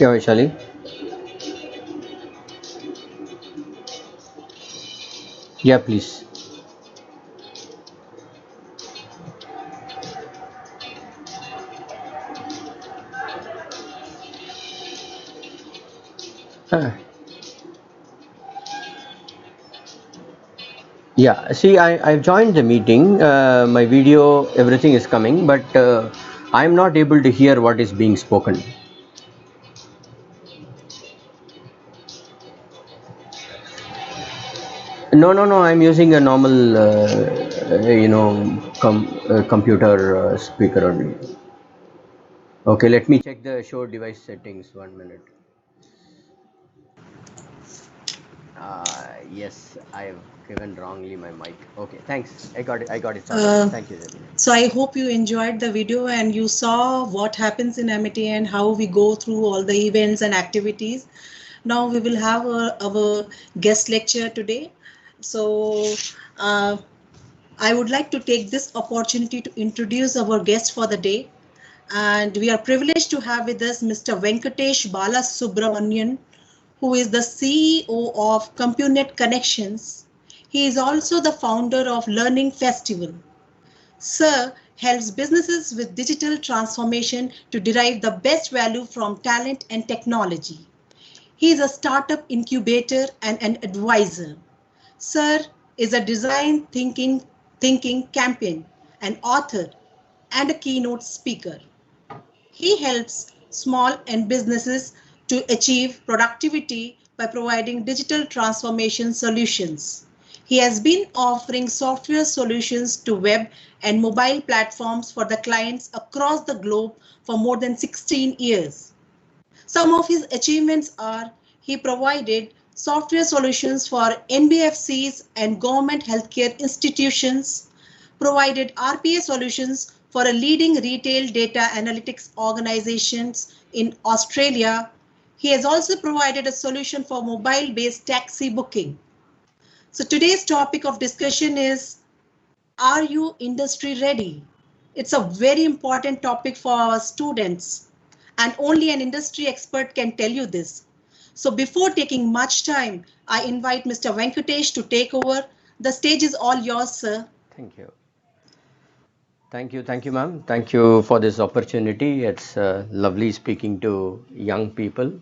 Yeah, Vaishali. Yeah, please. Uh, yeah, see, I've joined the meeting. My video, everything is coming, but I'm not able to hear what is being spoken. No, no, no. I'm using a normal, computer speaker only. Okay, let me check the show device settings. 1 minute. Yes, I've given wrongly my mic. Okay, thanks. I got it. I got it sorted out. Uh, Thank you, Jyoti. so I hope you enjoyed the video and you saw what happens in Amity and how we go through all the events and activities. Now we will have our guest lecture today. So uh, I would like to take this opportunity to introduce our guest for the day. And we are privileged to have with us Mr. Venkatesh Balasubramanian, who is the CEO of CompuNet Connections. He is also the founder of Learning Festival. Sir helps businesses with digital transformation to derive the best value from talent and technology. He is a startup incubator and an advisor. Sir is a design thinking champion, an author, and a keynote speaker. He helps small and businesses to achieve productivity by providing digital transformation solutions. He has been offering software solutions to web and mobile platforms for the clients across the globe for more than 16 years. Some of his achievements are he provided software solutions for NBFCs and government healthcare institutions, provided RPA solutions for a leading retail data analytics organizations in Australia. He has also provided a solution for mobile-based taxi booking. So today's topic of discussion is, are you industry ready? It's a very important topic for our students, and only an industry expert can tell you this. So before taking much time, I invite Mr. Venkatesh to take over. The stage is all yours, sir. Thank you. Thank you, ma'am. Thank you for this opportunity. It's lovely speaking to young people.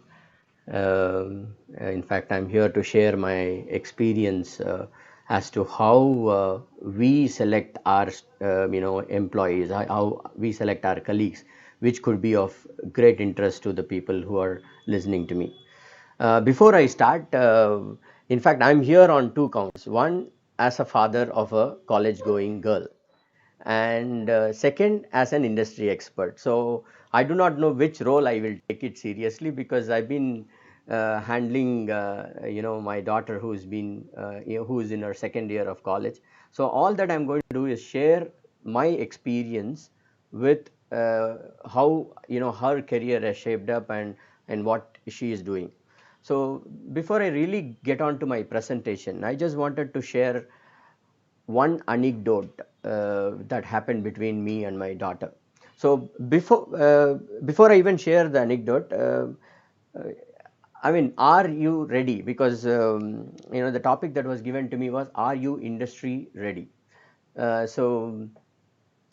In fact, I'm here to share my experience as to how we select our, employees, how we select our colleagues, which could be of great interest to the people who are listening to me. Before I start, in fact, I'm here on two counts. One, as a father of a college-going girl, and second, as an industry expert. So I do not know which role I will take it seriously, because I've been handling my daughter who's been who's in her second year of college. So all that I'm going to do is share my experience with how her career has shaped up, and what she is doing. So before I really get on to my presentation, I just wanted to share one anecdote that happened between me and my daughter. So before I even share the anecdote, uh, I mean, are you ready? Because the topic that was given to me was, are you industry ready? So,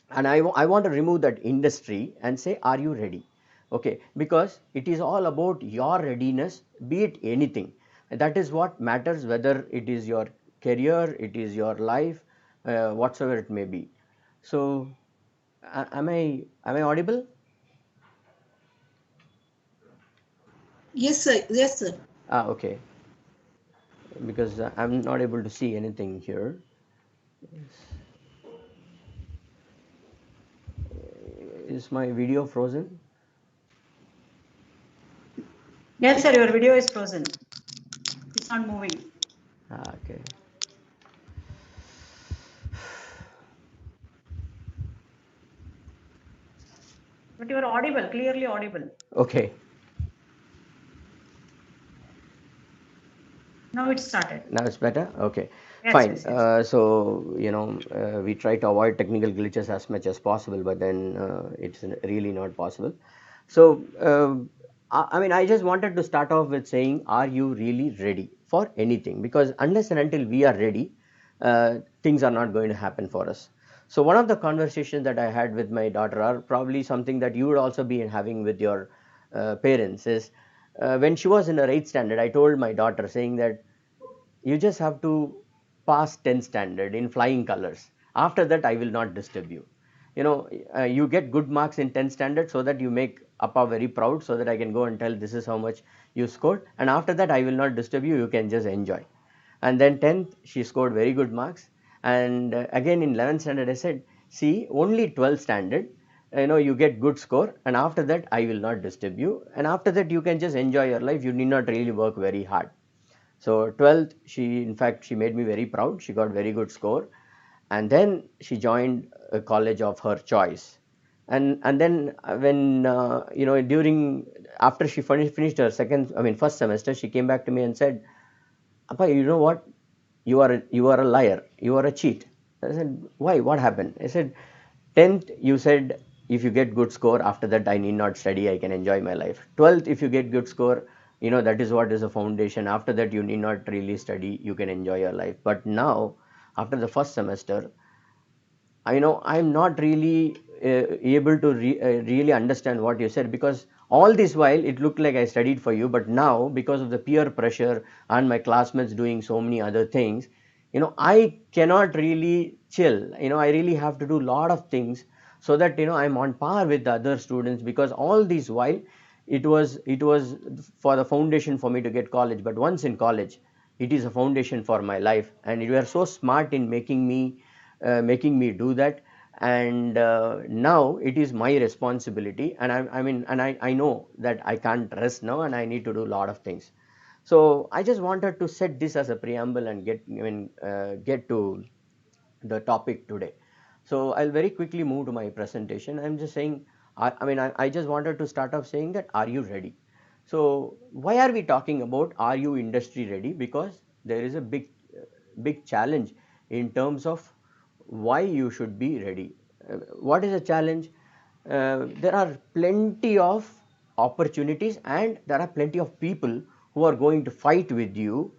and I want to remove that industry and say, are you ready? Okay, because it is all about your readiness, be it anything. That is what matters, whether it is your career, it is your life, whatsoever it may be. So, am I audible? Yes, sir. Yes, sir. Okay, because I'm not able to see anything here. Is my video frozen? Yes, sir, your video is frozen. It's not moving. Okay. But you are audible, clearly audible. Okay. Now it started. Now it's better? Okay, Yes, fine. yes, yes. So, we try to avoid technical glitches as much as possible, but then it's really not possible. So, I mean, I just wanted to start off with saying, are you really ready for anything? Because unless and until we are ready, things are not going to happen for us. So, one of the conversations that I had with my daughter, or probably something that you would also be having with your parents, is when she was in her 8th standard, I told my daughter saying that you just have to pass 10th standard in flying colors. After that, I will not disturb you. You get good marks in 10th standard so that you make Appa very proud, so that I can go and tell this is how much you scored. And after that, I will not disturb you. You can just enjoy. And then 10th, she scored very good marks. And again in 11th standard, I said, see, only 12th standard, you get good score. And after that, I will not disturb you. And after that, you can just enjoy your life. You need not really work very hard. So 12th, in fact, she made me very proud. She got very good score, and then she joined a college of her choice. And then when during after she finished her first semester, she came back to me and said, "Appa, you know what? You are a liar. You are a cheat." I said, "Why? What happened?" I said, "10th, you said if you get good score, after that I need not study. I can enjoy my life. 12th, if you get good score, that is what is a foundation. After that, you need not really study. You can enjoy your life. But now, after the first semester, I'm not really able to really understand what you said, because all this while it looked like I studied for you, but now because of the peer pressure and my classmates doing so many other things, I cannot really chill. I really have to do a lot of things so that I'm on par with the other students, because all this while it was for the foundation for me to get college. But once in college, it is a foundation for my life, and you are so smart in making me do that. And now it is my responsibility, and I know that I can't rest now, and I need to do a lot of things. So I just wanted to set this as a preamble and get to the topic today. So I'll very quickly move to my presentation. I'm just saying, I just wanted to start off saying that, are you ready? So why are we talking about, are you industry ready? Because there is a big challenge in terms of why you should be ready. What is a challenge? There are plenty of opportunities, and there are plenty of people who are going to fight with you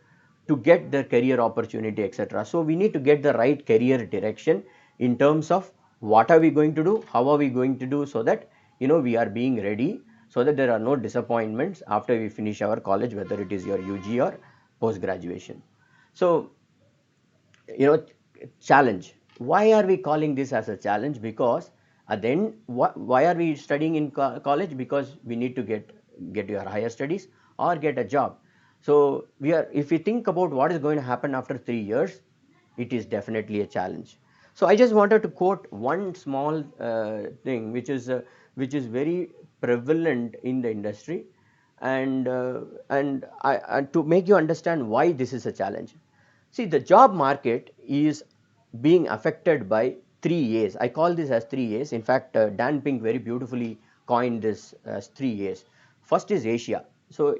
to get the career opportunity, etc. So we need to get the right career direction in terms of what are we going to do, how are we going to do, so that we are being ready, so that there are no disappointments after we finish our college, whether it is your UG or post graduation. So you know challenge, why are we calling this as a challenge? Because then why are we studying in college? Because we need to get your higher studies or get a job. So if we think about what is going to happen after 3 years, it is definitely a challenge. So I just wanted to quote one small thing which is very prevalent in the industry, and to make you understand why this is a challenge. See, the job market is being affected by 3 A's. I call this as 3 A's. In fact, Dan Pink very beautifully coined this as 3 A's. First is Asia. So,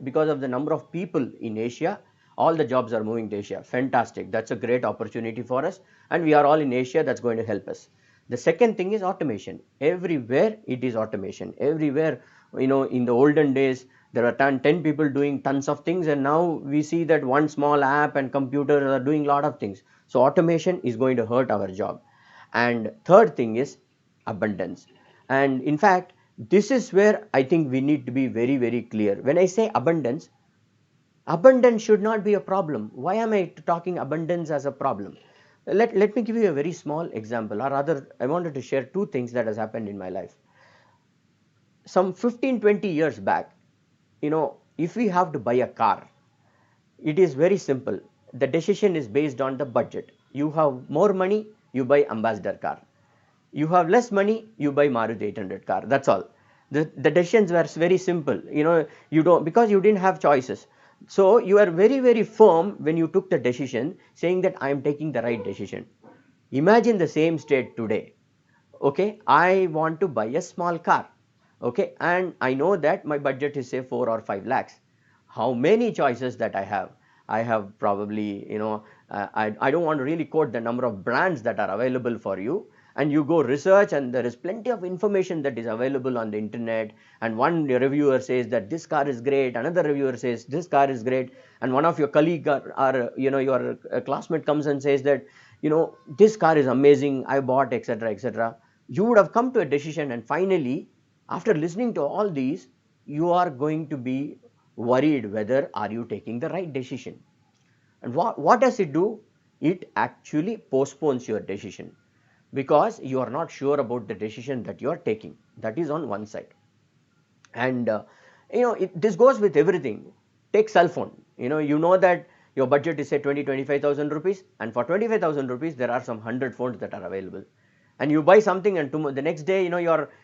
because of the number of people in Asia, all the jobs are moving to Asia. Fantastic. That's a great opportunity for us. And we are all in Asia. That's going to help us. The second thing is automation. Everywhere it is automation. Everywhere, in the olden days, there were 10 people doing tons of things, and now we see that one small app and computers are doing a lot of things. So automation is going to hurt our job. And third thing is abundance. And in fact, this is where I think we need to be very, very clear. When I say abundance should not be a problem. Why am I talking abundance as a problem? Let me give you a very small example, or rather I wanted to share two things that has happened in my life. Some 15-20 years back, if we have to buy a car, it is very simple. The decision is based on the budget. You have more money, you buy Ambassador car. You have less money, you buy Maruti 800 car. That's all. The decisions were very simple. You don't, because you didn't have choices. So you are very, very firm when you took the decision, saying that I am taking the right decision. Imagine the same state today. okay, I want to buy a small car, okay, and I know that my budget is say 4 or 5 lakhs. How many choices that I have? I have probably, I don't want to really quote the number of brands that are available for you, and you go research and there is plenty of information that is available on the internet, and one reviewer says that this car is great, another reviewer says this car is great, and one of your colleague or your classmate comes and says that this car is amazing, I bought, etc., etc. You would have come to a decision, and finally after listening to all these, you are going to be worried whether are you taking the right decision. And what does it do? It actually postpones your decision, because you are not sure about the decision that you are taking. That is on one side. And this goes with everything. Take cell phone. You know that your budget is say 25,000 rupees, and for 25,000 rupees there are some 100 phones that are available, and you buy something, and the next day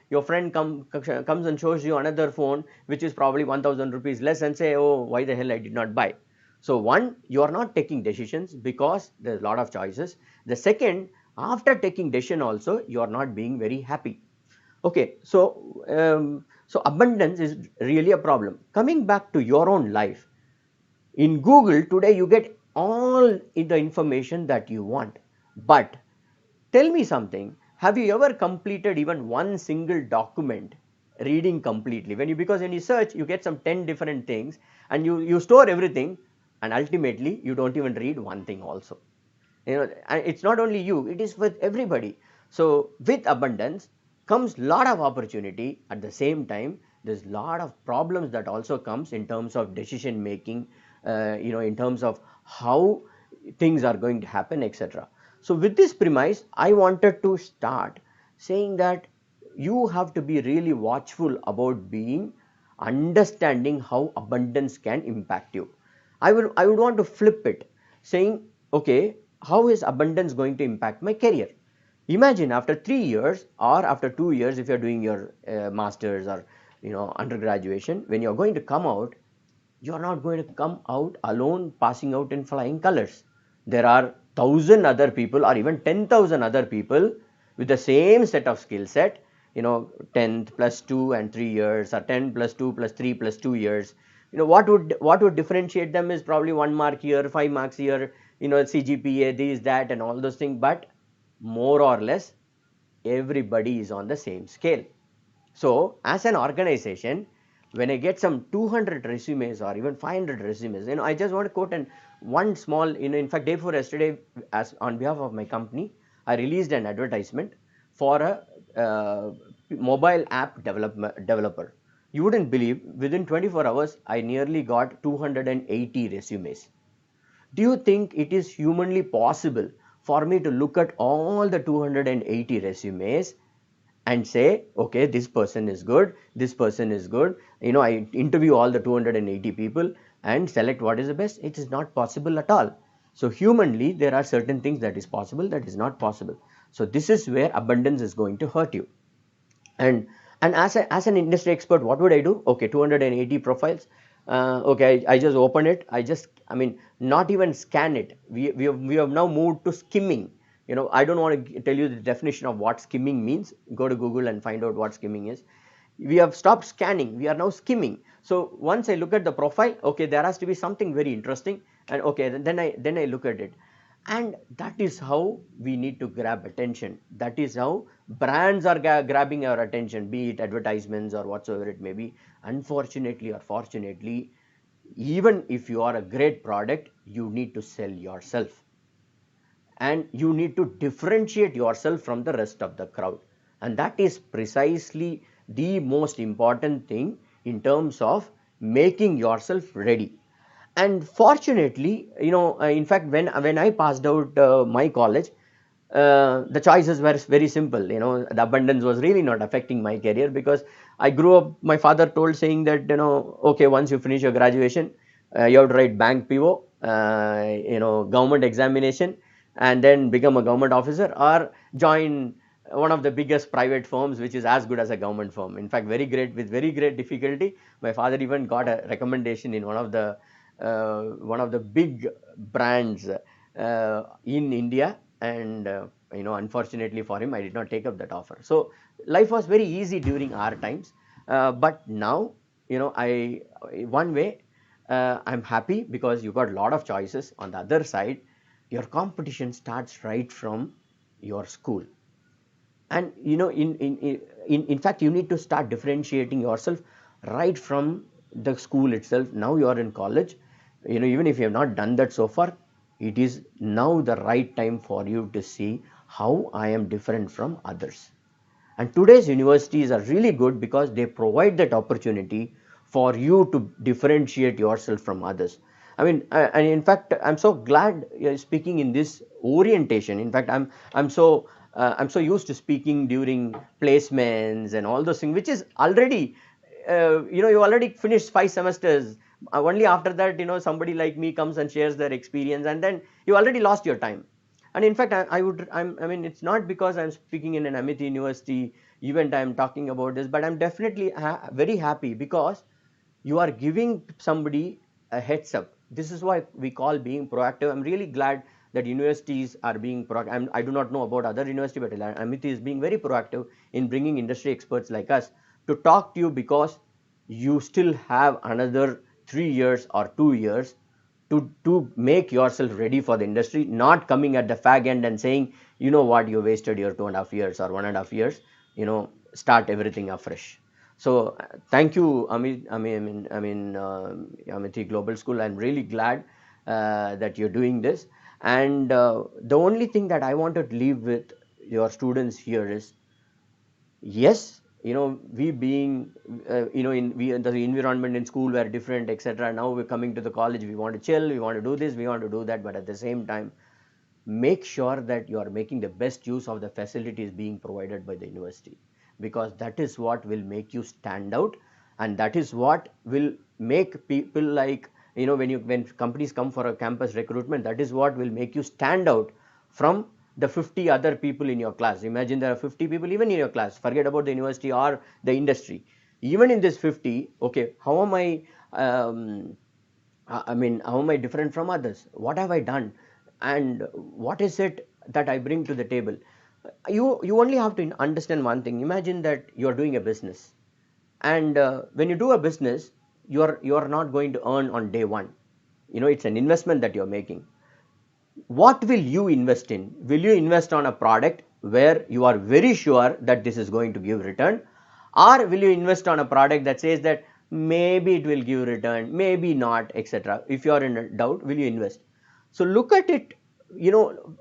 your friend comes and shows you another phone which is probably 1,000 rupees less, and say, oh, why the hell I did not buy. So one, you are not taking decisions because there's a lot of choices. The second, after taking decision also, you are not being very happy. Okay, so abundance is really a problem. Coming back to your own life, in Google today you get all the information that you want, but tell me something, have you ever completed even one single document reading completely? Because when you search, you get some 10 different things, and you store everything, and ultimately you don't even read one thing also. And it's not only you, it is with everybody. So with abundance comes lot of opportunity. At the same time, there's lot of problems that also comes in terms of decision making, in terms of how things are going to happen, etc. So with this premise, I wanted to start saying that you have to be really watchful about being understanding how abundance can impact you. I would want to flip it, saying, okay, how is abundance going to impact my career? Imagine after 3 years or after 2 years, if you're doing your masters or undergraduation, when you're going to come out, you're not going to come out alone passing out in flying colors. There are 1,000 other people or even 10,000 other people with the same set of skill set, 10th plus 2 and 3 years, or 10 plus 2 plus 3 plus 2 years. What would differentiate them is probably 1 mark here, 5 marks here, CGPA, this, that, and all those things, but more or less everybody is on the same scale. So as an organization, when I get some 200 resumes or even 500 resumes, I just want to quote one small, in fact, day before yesterday, as on behalf of my company, I released an advertisement for a mobile app developer. You wouldn't believe, within 24 hours, I nearly got 280 resumes. Do you think it is humanly possible for me to look at all the 280 resumes and say, okay, this person is good, this person is good, I interview all the 280 people and select what is the best? It is not possible at all. So humanly, there are certain things that is possible, that is not possible. So this is where abundance is going to hurt you. And as an industry expert, what would I do? Okay, 280 profiles. Okay, I just open it. Not even scan it. We have now moved to skimming. I don't want to tell you the definition of what skimming means. Go to Google and find out what skimming is. We have stopped scanning. We are now skimming. So once I look at the profile, okay, there has to be something very interesting, and okay, then I look at it. And that is how we need to grab attention. That is how brands are grabbing our attention, be it advertisements or whatsoever it may be. Unfortunately or fortunately, even if you are a great product, you need to sell yourself. And you need to differentiate yourself from the rest of the crowd. And that is precisely the most important thing in terms of making yourself ready. And fortunately, in fact, when I passed out my college, the choices were very simple. The abundance was really not affecting my career, because I grew up, my father told, saying that, okay, once you finish your graduation, you have to write bank PO, government examination, and then become a government officer, or join one of the biggest private firms which is as good as a government firm. In fact, with very great difficulty, my father even got a recommendation in one of the big brands in India, and unfortunately for him, I did not take up that offer. So life was very easy during our times, but now, I one way, I'm happy because you got a lot of choices. On the other side, your competition starts right from your school. And in fact, you need to start differentiating yourself right from the school itself. Now you are in college, even if you have not done that so far, it is now the right time for you to see how I am different from others. And today's universities are really good because they provide that opportunity for you to differentiate yourself from others. I mean, and in fact, I'm so glad you're speaking in this orientation. In fact, I'm so used to speaking during placements and all those things, which is already, you already finished 5 semesters. Only after that, somebody like me comes and shares their experience, and then you already lost your time. And in fact, I mean, it's not because I'm speaking in an Amity University event I'm talking about this, but I'm definitely very happy because you are giving somebody a heads up. This is why we call being proactive. I'm really glad that universities are being proactive. I do not know about other university, but Amity is being very proactive in bringing industry experts like us to talk to you, because you still have another 3 years or 2 years to make yourself ready for the industry, not coming at the fag end and saying, you know what, you wasted your 2.5 years or 1.5 years, start everything afresh. So thank you, Amity Global School. I'm really glad that you're doing this. And the only thing that I want to leave with your students here is, yes, we being, the environment in school were different, etc. Now we're coming to the college, we want to chill, we want to do this, we want to do that, but at the same time, make sure that you are making the best use of the facilities being provided by the university, because that is what will make you stand out, and that is what will make people like, when companies come for a campus recruitment, that is what will make you stand out from the 50 other people in your class. Imagine there are 50 people even in your class, forget about the university or the industry. Even in this 50, okay, how am I, how am I different from others? What have I done? And what is it that I bring to the table? You only have to understand one thing. Imagine that you are doing a business, and when you do a business, you are not going to earn on day one. It's an investment that you're making. What will you invest in? Will you invest on a product where you are very sure that this is going to give return, or will you invest on a product that says that maybe it will give return, maybe not, etc.? If you are in a doubt, will you invest? So look at it,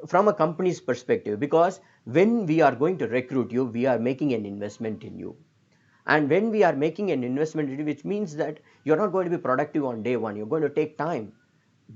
from a company's perspective, because when we are going to recruit you, we are making an investment in you. And when we are making an investment in you, which means that you're not going to be productive on day one, you're going to take time.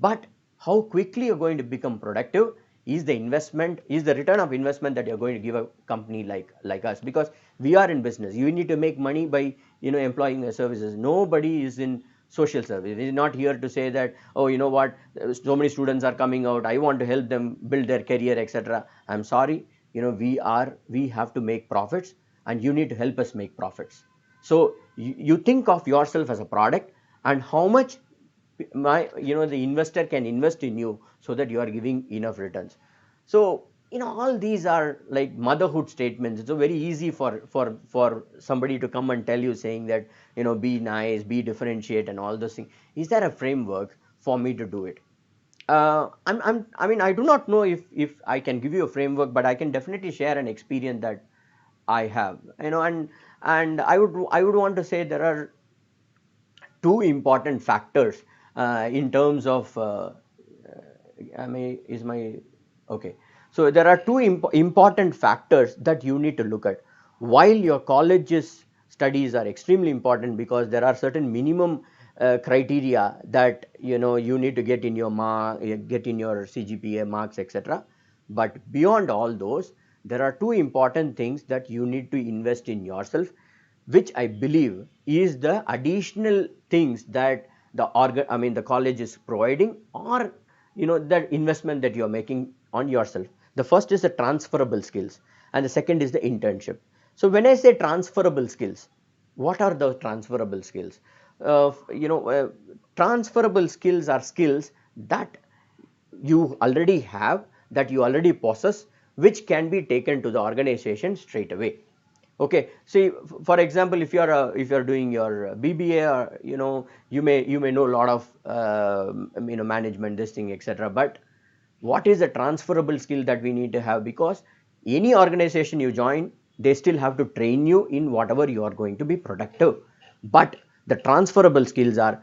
But how quickly you're going to become productive is the investment, is the return of investment that you're going to give a company like us, because we are in business. You need to make money by employing your services. Nobody is in social service. It is not here to say that, oh, you know what, so many students are coming out, I want to help them build their career, etc. I'm sorry, we have to make profits, and you need to help us make profits. So you think of yourself as a product, and how much the investor can invest in you so that you are giving enough returns. So all these are like motherhood statements. It's so very easy for somebody to come and tell you, saying that be nice, be differentiate, and all those things. Is there a framework for me to do it? I mean, I do not know if I can give you a framework, but I can definitely share an experience that I have, and I would want to say there are two important factors in terms of is my okay. So there are two important factors that you need to look at while your college's studies are extremely important, because there are certain minimum criteria that you need to get in your get in your CGPA marks, etc. But beyond all those, there are two important things that you need to invest in yourself, which I believe is the additional things that the college is providing, or the investment that you are making on yourself. The first is the transferable skills, and the second is the internship. So when I say transferable skills, what are the transferable skills? Transferable skills are skills that you already have, that you already possess, which can be taken to the organization straight away. Okay, see, for example, if you are doing your BBA, or you may know a lot of management, this thing, etc. But what is the transferable skill that we need to have? Because any organization you join, they still have to train you in whatever you are going to be productive. But the transferable skills are,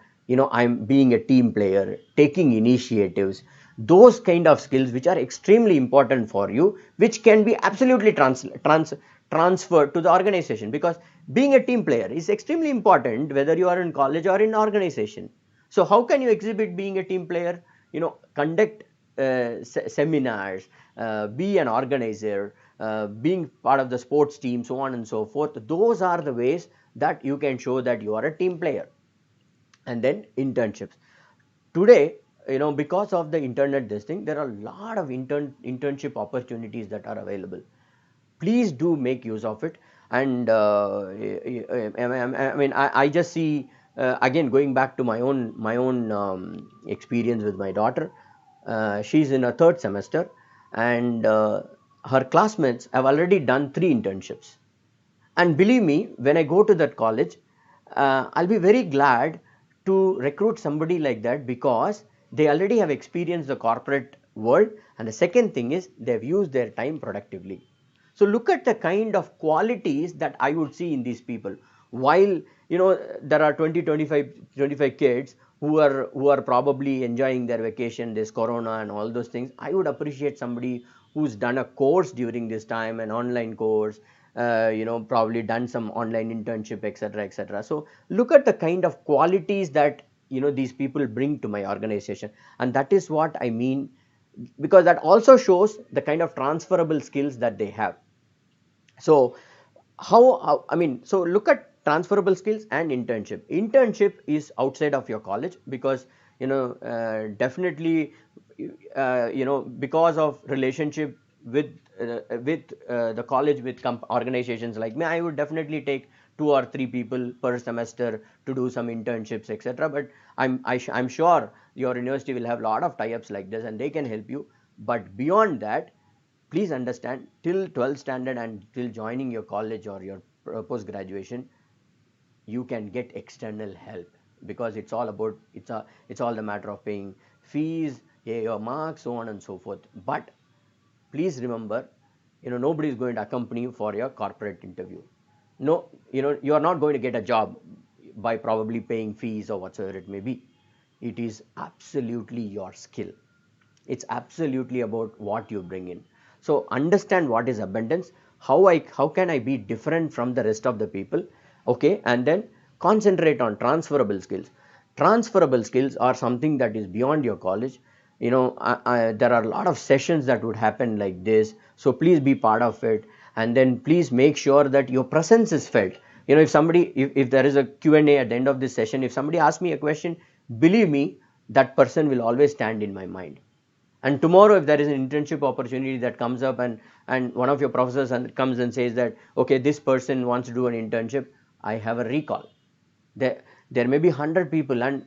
I'm being a team player, taking initiatives, those kind of skills which are extremely important for you, which can be absolutely transferred to the organization. Because being a team player is extremely important whether you are in college or in organization. So how can you exhibit being a team player? Conduct seminars, be an organizer, being part of the sports team, so on and so forth. Those are the ways that you can show that you are a team player. And then internships. Today, because of the internet, this thing, there are a lot of internship opportunities that are available. Please do make use of it. And I just see, again, going back to my own experience with my daughter. She's in her third semester, and her classmates have already done 3 internships. And believe me, when I go to that college, I'll be very glad to recruit somebody like that, because they already have experienced the corporate world, and the second thing is they've used their time productively. So look at the kind of qualities that I would see in these people. While there are 25 kids who are probably enjoying their vacation, this corona and all those things, I would appreciate somebody who's done a course during this time, an online course, probably done some online internship, etc., etc. So look at the kind of qualities that these people bring to my organization, and that is what I mean, because that also shows the kind of transferable skills that they have. So so look at transferable skills and internship. Internship is outside of your college, because definitely because of relationship with the college, with organizations like me, I would definitely take 2 or 3 people per semester to do some internships, etc. But I'm sure your university will have a lot of tie-ups like this, and they can help you. But beyond that, please understand, till 12th standard and till joining your college or your post graduation, you can get external help, because it's all the matter of paying fees, your marks, so on and so forth. But please remember, nobody is going to accompany you for your corporate interview. No, you are not going to get a job by probably paying fees or whatsoever it may be. It is absolutely your skill. It's absolutely about what you bring in. So understand what is abundance, how can I be different from the rest of the people, okay, and then concentrate on transferable skills. Transferable skills are something that is beyond your college. There are a lot of sessions that would happen like this, so please be part of it, and then please make sure that your presence is felt. If there is a Q&A at the end of this session, if somebody asks me a question, believe me, that person will always stand in my mind. And tomorrow, if there is an internship opportunity that comes up, and one of your professors comes and says that, okay, this person wants to do an internship, I have a recall. There may be 100 people,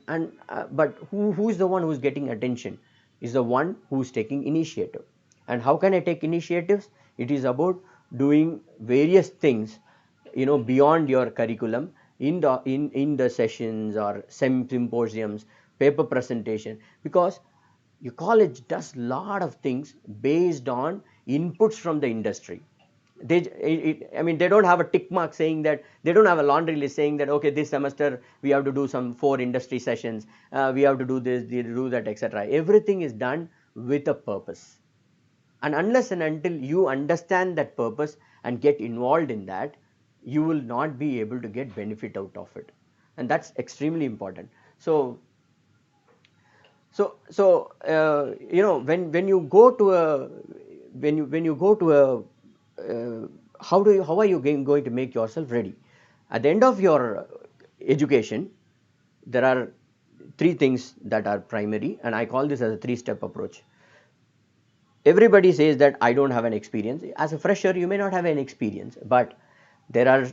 but who is the one who is getting attention? Is the one who is taking initiative. And how can I take initiatives? It is about doing various things, beyond your curriculum, in the sessions or symposiums, paper presentation, because your college does a lot of things based on inputs from the industry. They don't have a tick mark saying that, they don't have a laundry list saying that, okay, this semester we have to do some 4 industry sessions, we have to do this, do that, etc. Everything is done with a purpose. And unless and until you understand that purpose and get involved in that, you will not be able to get benefit out of it. And that's extremely important. So when you go to a how are you going to make yourself ready? At the end of your education, there are 3 things that are primary, and I call this as a 3-step approach. Everybody says that I don't have an experience. As a fresher, you may not have an experience, but there are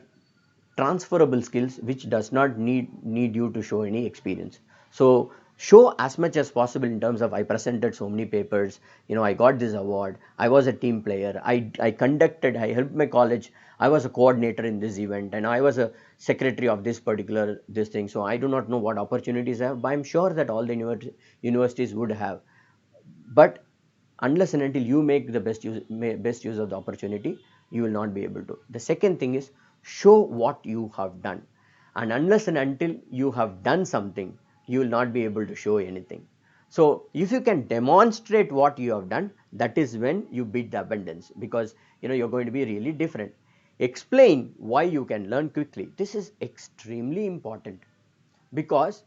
transferable skills which does not need you to show any experience. So Show as much as possible in terms of I presented so many papers, I got this award, I was a team player, I helped my college, I was a coordinator in this event, and I was a secretary of this thing. So I do not know what opportunities I have, but I'm sure that all the universities would have. But unless and until you make the best use of the opportunity, you will not be able to. The second thing is, show what you have done. And unless and until you have done something, you will not be able to show anything. So if you can demonstrate what you have done, that is when you beat the abundance, because you're going to be really different. Explain why you can learn quickly. This is extremely important, because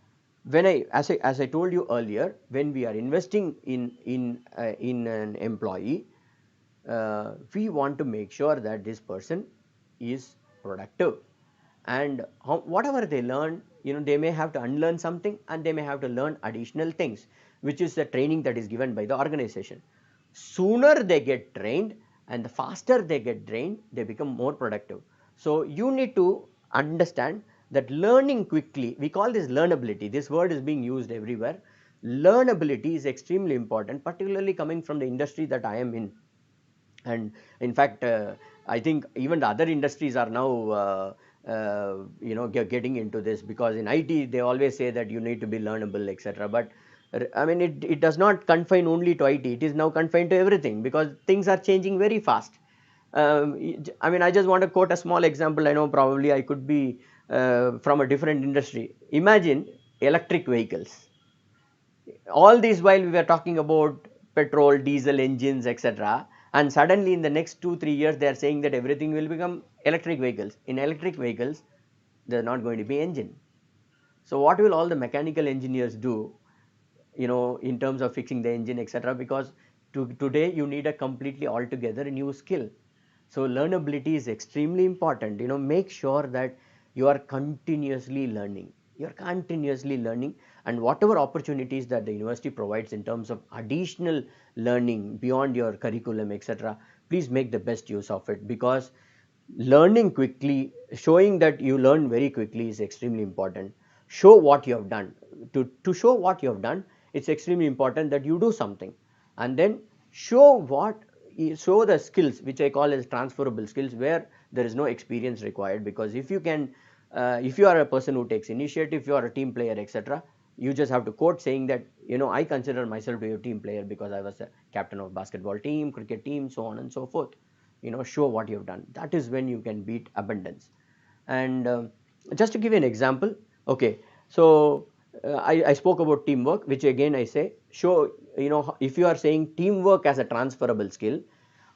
when as I told you earlier, when we are investing in an employee, we want to make sure that this person is productive, and whatever they learn, they may have to unlearn something, and they may have to learn additional things, which is the training that is given by the organization. Sooner they get trained and the faster they get trained, they become more productive. So you need to understand that learning quickly, we call this learnability. This word is being used everywhere. Learnability is extremely important, particularly coming from the industry that I am in. And in fact, I think even the other industries are now getting into this, because in IT they always say that you need to be learnable, etc. But I mean, it does not confine only to IT. It is now confined to everything, because things are changing very fast. I mean, I just want to quote a small example. I know probably I could be from a different industry. Imagine electric vehicles. All this while we were talking about petrol, diesel engines, etc. And suddenly in the next 2-3 years, they are saying that everything will become electric vehicles. In electric vehicles, there is not going to be engine. So what will all the mechanical engineers do, in terms of fixing the engine, etc.? Because today you need a completely altogether new skill. So learnability is extremely important. Make sure that you are continuously learning. You are continuously learning, and whatever opportunities that the university provides in terms of additional learning beyond your curriculum, etc., please make the best use of it, because learning quickly, showing that you learn very quickly is extremely important. Show what you have done. To show what you have done, it's extremely important that you do something, and then show the skills, which I call as transferable skills, where there is no experience required. Because if you are a person who takes initiative, if you are a team player, etc., you just have to quote saying that, I consider myself to be a team player because I was a captain of basketball team, cricket team, so on and so forth. Show what you have done. That is when you can beat abundance. And just to give you an example, okay, so I spoke about teamwork, which again I say, show, if you are saying teamwork as a transferable skill,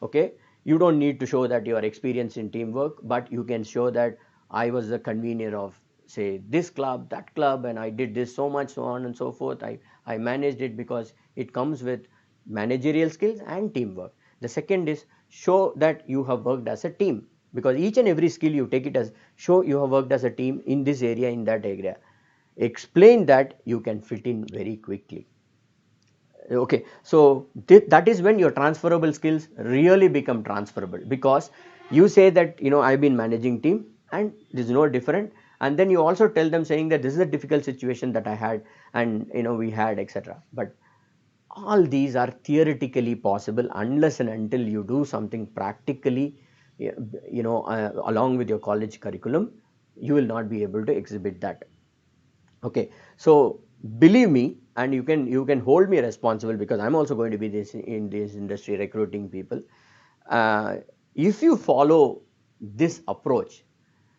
okay, you don't need to show that you are experienced in teamwork, but you can show that I was the convener of, say, this club, that club, and I did this so much, so on and so forth. I managed it, because it comes with managerial skills and teamwork. The second is, show that you have worked as a team, because each and every skill you take it as, show you have worked as a team in this area, in that area. Explain that you can fit in very quickly. Okay, so that is when your transferable skills really become transferable, because you say that, I've been managing team and this is no different, and then you also tell them saying that this is a difficult situation that I had, and we had, etc. But all these are theoretically possible unless and until you do something practically, along with your college curriculum. You will not be able to exhibit that. Okay, so believe me, and you can hold me responsible, because I'm also going to be in this industry recruiting people. If you follow this approach,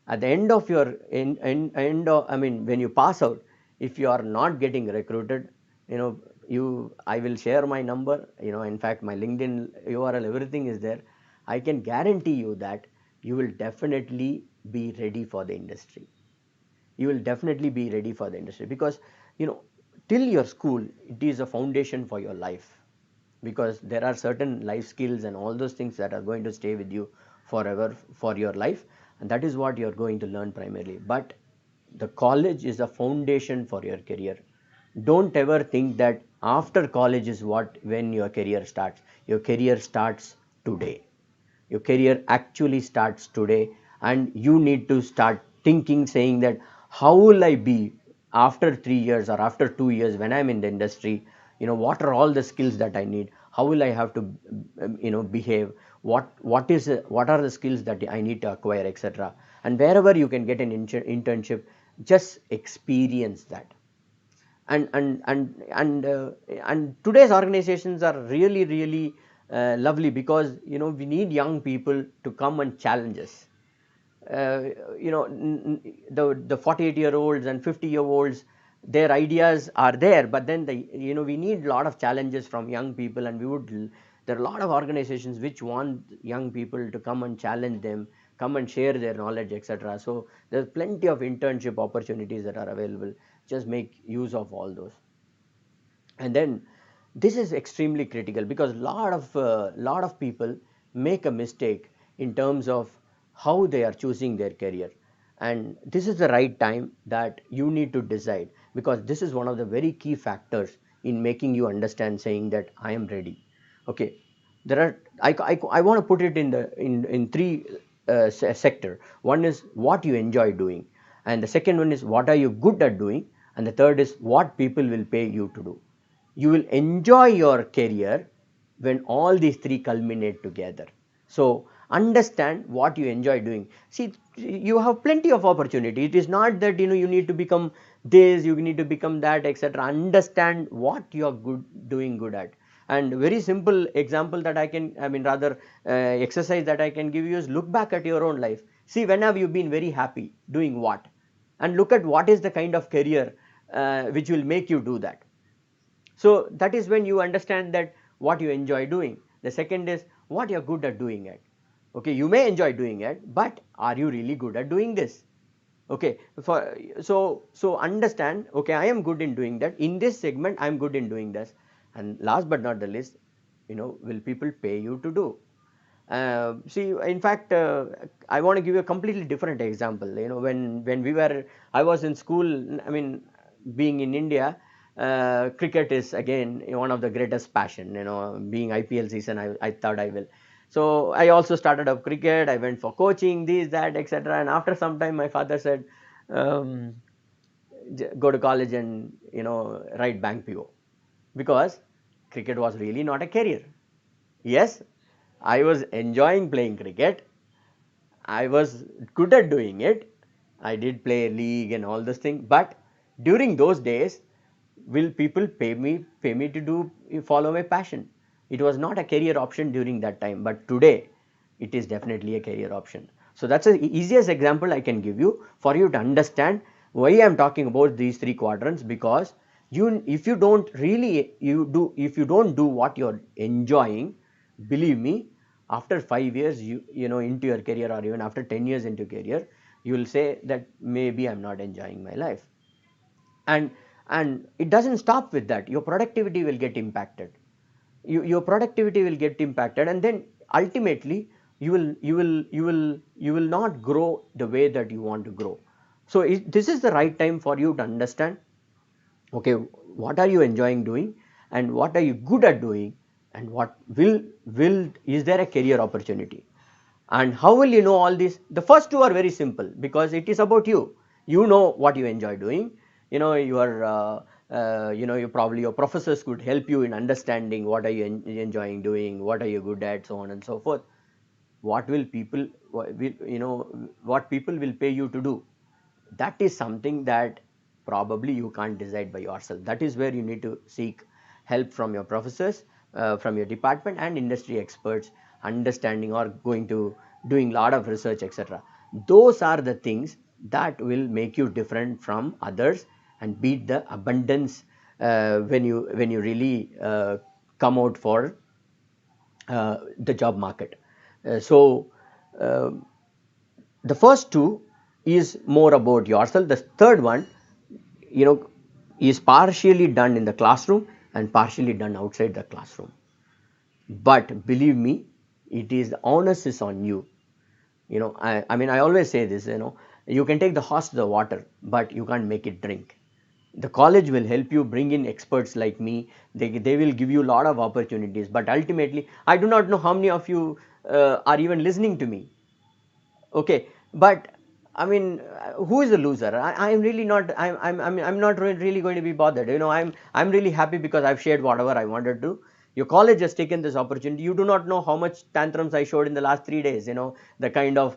at the end of your when you pass out, if you are not getting recruited, I will share my number, in fact my LinkedIn URL, everything is there. I can guarantee you that you will definitely be ready for the industry. You will definitely be ready for the industry, because till your school, it is a foundation for your life, because there are certain life skills and all those things that are going to stay with you forever for your life, and that is what you are going to learn primarily. But the college is a foundation for your career. Don't ever think that after college is when your career starts. Your career starts today. Your career actually starts today, and you need to start thinking, saying that, how will I be after 3 years or after 2 years when I'm in the industry, what are all the skills that I need? How will I have to, behave? What are the skills that I need to acquire, etc. And wherever you can get an internship, just experience that. And today's organizations are really lovely, because we need young people to come and challenge us. uh, the 48-year-olds and 50-year-olds, their ideas are there, but then we need a lot of challenges from young people, and there are a lot of organizations which want young people to come and challenge them, come and share their knowledge, etc. So there's plenty of internship opportunities that are available. Just make use of all those. And then this is extremely critical, because lot of people make a mistake in terms of how they are choosing their career. And this is the right time that you need to decide, because this is one of the very key factors in making you understand, saying that I am ready. Okay, there are I want to put it in three sector. One is what you enjoy doing, and the second one is what are you good at doing, and the third is what people will pay you to do. You will enjoy your career when all these three culminate together. So understand what you enjoy doing. See, you have plenty of opportunity. It is not that you need to become this, you need to become that, etc. Understand what you are doing good at. And very simple example that rather exercise that I can give you is, look back at your own life. See, when have you been very happy doing what, and look at what is the kind of career which will make you do that. So that is when you understand that what you enjoy doing. The second is what you're good at doing it. Okay, you may enjoy doing it, but are you really good at doing this? Okay, so understand, okay, I am good in doing that. In this segment, I'm good in doing this. And last but not the least, will people pay you to do? See, in fact, I want to give you a completely different example. When I was in school. Being in India, cricket is again one of the greatest passion. Being IPL season, I thought I will. So I also started up cricket. I went for coaching, this, that, etc. And after some time, my father said, um, go to college and write bank PO, because cricket was really not a career. Yes, I was enjoying playing cricket. I was good at doing it. I did play league and all this thing. But during those days, will people pay me to follow my passion? It was not a career option during that time. But today, it is definitely a career option. So that's the easiest example I can give you for you to understand why I am talking about these three quadrants. Because if you don't do what you're enjoying, believe me, after 5 years into your career, or even after 10 years into career, you will say that maybe I'm not enjoying my life. And it doesn't stop with that. Your productivity will get impacted. Your productivity will get impacted, and then ultimately you will not grow the way that you want to grow. So this is the right time for you to understand, okay, what are you enjoying doing, and what are you good at doing, and what will is there a career opportunity. And how will you know all this? The first two are very simple, because it is about you. You know what you enjoy doing. You probably your professors could help you in understanding what are you enjoying doing, what are you good at, so on and so forth. What will people what people will pay you to do? That is something that probably you can't decide by yourself. That is where you need to seek help from your professors, from your department, and industry experts, understanding or going to doing a lot of research, etc. Those are the things that will make you different from others and beat the abundance when you really come out for the job market. So uh, the first two is more about yourself. The third one, you know is partially done in the classroom and partially done outside the classroom. But believe me, it is the onus is on you. I always say this. You can take the horse to the water, but you can't make it drink. The college will help you bring in experts like me. They will give you a lot of opportunities, but ultimately I do not know how many of you are even listening to me. Okay, but who is the loser? I'm really not. I'm not really going to be bothered. I'm really happy because I've shared whatever I wanted to. Your college has taken this opportunity. You do not know how much tantrums I showed in the last 3 days. The kind of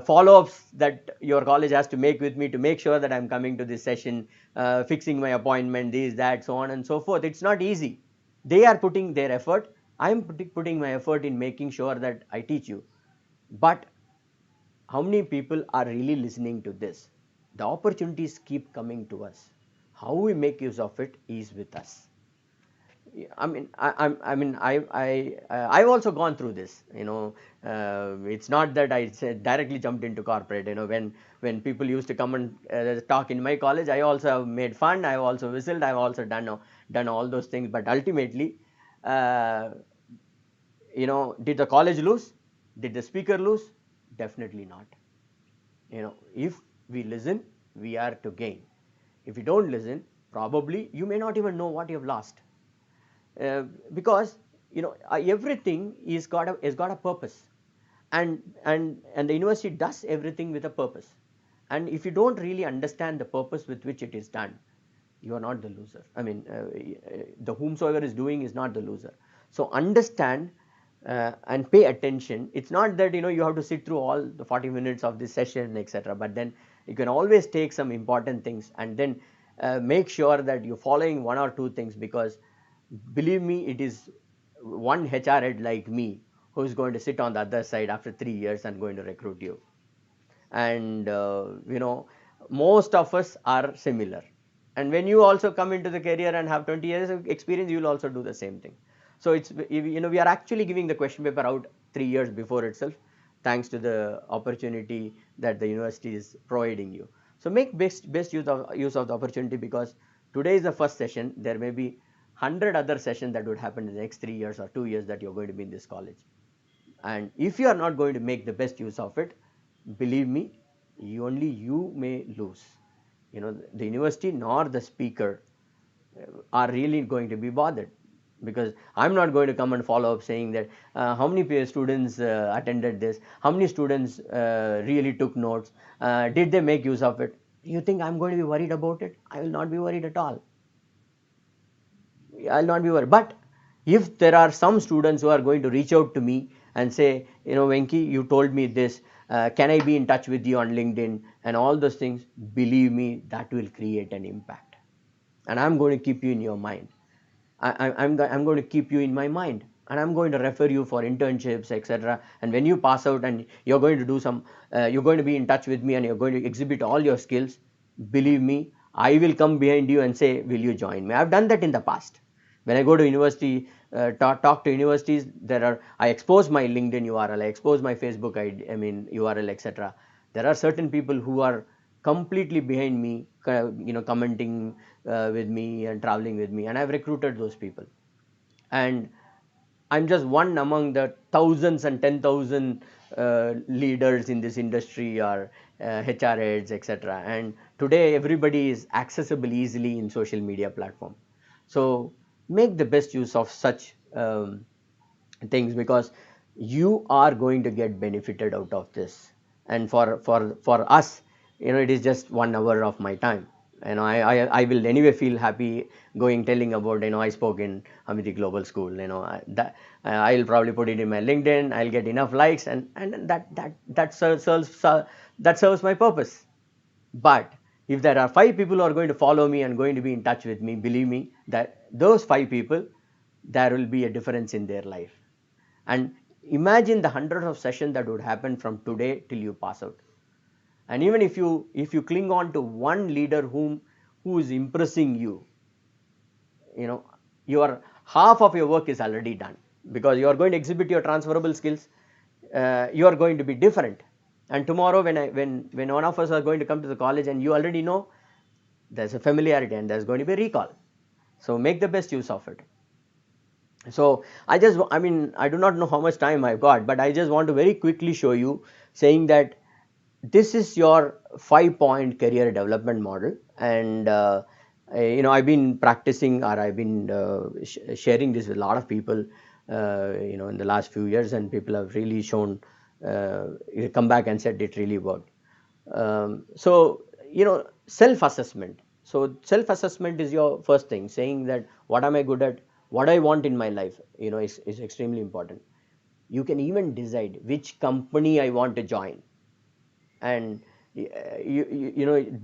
follow-ups that your college has to make with me to make sure that I'm coming to this session, fixing my appointment, this, that, so on and so forth. It's not easy. They are putting their effort. I'm putting my effort in making sure that I teach you. But how many people are really listening to this? The opportunities keep coming to us. How we make use of it is with us. I've also gone through this. It's not that I directly jumped into corporate. When people used to come and talk in my college, I also have made fun. I've also whistled. I've also done all those things. But ultimately, did the college lose? Did the speaker lose? Definitely not. If we listen, we are to gain. If you don't listen, probably you may not even know what you have lost. Because everything has got a purpose, and the university does everything with a purpose. And if you don't really understand the purpose with which it is done, you are not the loser. The whomsoever is doing is not the loser. So understand and pay attention. It's not that you have to sit through all the 40 minutes of this session, etc. But then you can always take some important things and then make sure that you're following one or two things, because believe me, it is one HR head like me who is going to sit on the other side after 3 years and going to recruit you. And most of us are similar. And when you also come into the career and have 20 years of experience, you will also do the same thing. So it's, we are actually giving the question paper out 3 years before itself, thanks to the opportunity that the university is providing you. So make best use of the opportunity, because today is the first session. There may be 100 other sessions that would happen in the next 3 years or 2 years that you're going to be in this college. And if you are not going to make the best use of it, believe me, only you may lose. The university nor the speaker are really going to be bothered, because I'm not going to come and follow up saying that how many students attended this, how many students really took notes, did they make use of it. You think I'm going to be worried about it? I will not be worried at all. I'll not be worried. But if there are some students who are going to reach out to me and say, Venki, you told me this, can I be in touch with you on LinkedIn and all those things, believe me, that will create an impact. And I'm going to keep you in your mind. I'm going to keep you in my mind, and I'm going to refer you for internships, etc. And when you pass out and you're going to do you're going to be in touch with me and you're going to exhibit all your skills, believe me, I will come behind you and say, will you join me? I've done that in the past. When I go to university, talk to universities, I expose my LinkedIn URL, I expose my Facebook URL, etc. There are certain people who are completely behind me, commenting with me and traveling with me, and I've recruited those people. And I'm just one among the thousands and 10,000 leaders in this industry, or HR heads, etc. And today everybody is accessible easily in social media platform. So make the best use of such things, because you are going to get benefited out of this. And for us, it is just 1 hour of my time. I will anyway feel happy telling about, I spoke in Amity Global School. I'll probably put it in my LinkedIn. I'll get enough likes, and that serves my purpose. But if there are 5 people who are going to follow me and going to be in touch with me, believe me, that those 5 people, there will be a difference in their life. And imagine the hundreds of sessions that would happen from today till you pass out. And even if you cling on to one leader who is impressing you, your half of your work is already done, because you are going to exhibit your transferable skills. You are going to be different. And tomorrow, when one of us are going to come to the college, and you already know, there's a familiarity and there's going to be a recall. So make the best use of it. So I do not know how much time I've got, but I just want to very quickly show you, saying that this is your 5-point career development model. And I've been practicing, or I've been sharing this with a lot of people in the last few years, and people have really shown come back and said it really worked. So, self-assessment. So self-assessment is your first thing, saying that what am I good at, what I want in my life, is extremely important. You can even decide which company I want to join, and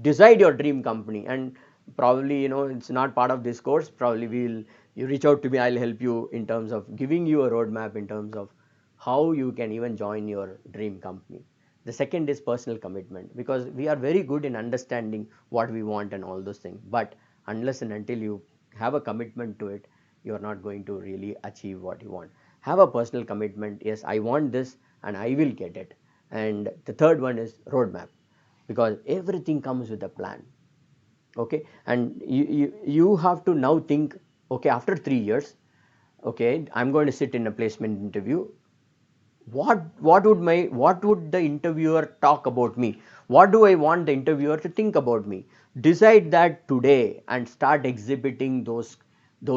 decide your dream company. And probably, it's not part of this course. Probably you reach out to me, I'll help you in terms of giving you a roadmap in terms of how you can even join your dream company. The second is personal commitment, because we are very good in understanding what we want and all those things, but unless and until you have a commitment to it, you are not going to really achieve what you want. Have a personal commitment. Yes, I want this and I will get it. And the third one is roadmap, because everything comes with a plan. Okay, and you have to now think, okay, after 3 years, okay, I'm going to sit in a placement interview. What would the interviewer talk about me? What do I want the interviewer to think about me? Decide that today and start exhibiting those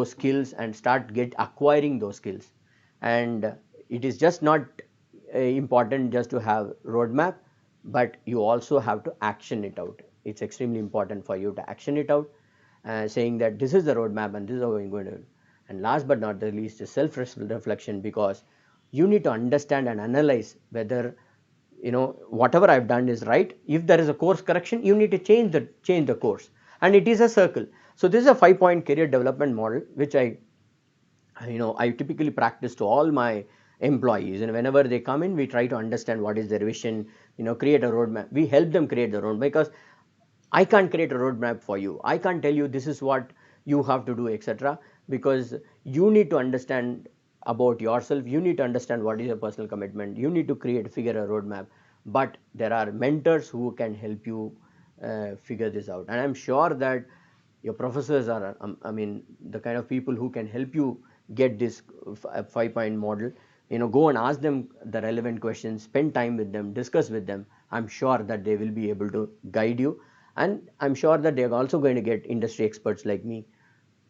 skills, and start get acquiring those skills. And it is just not important just to have roadmap, but you also have to action it out. It's extremely important for you to action it out, saying that this is the roadmap and this is how I'm going to do. And last but not the least is self reflection, because you need to understand and analyze whether whatever I've done is right. If there is a course correction, you need to change the course. And it is a circle. So this is a 5-point career development model, which I typically practice to all my employees, and whenever they come in, we try to understand what is their vision, create a roadmap. We help them create the roadmap, because I can't create a roadmap for you. I can't tell you this is what you have to do, etc. Because you need to understand about yourself. You need to understand what is your personal commitment. You need to figure a roadmap. But there are mentors who can help you figure this out. And I'm sure that your professors are, the kind of people who can help you get this 5-point model. Go and ask them the relevant questions, spend time with them, discuss with them. I'm sure that they will be able to guide you, and I'm sure that they're also going to get industry experts like me,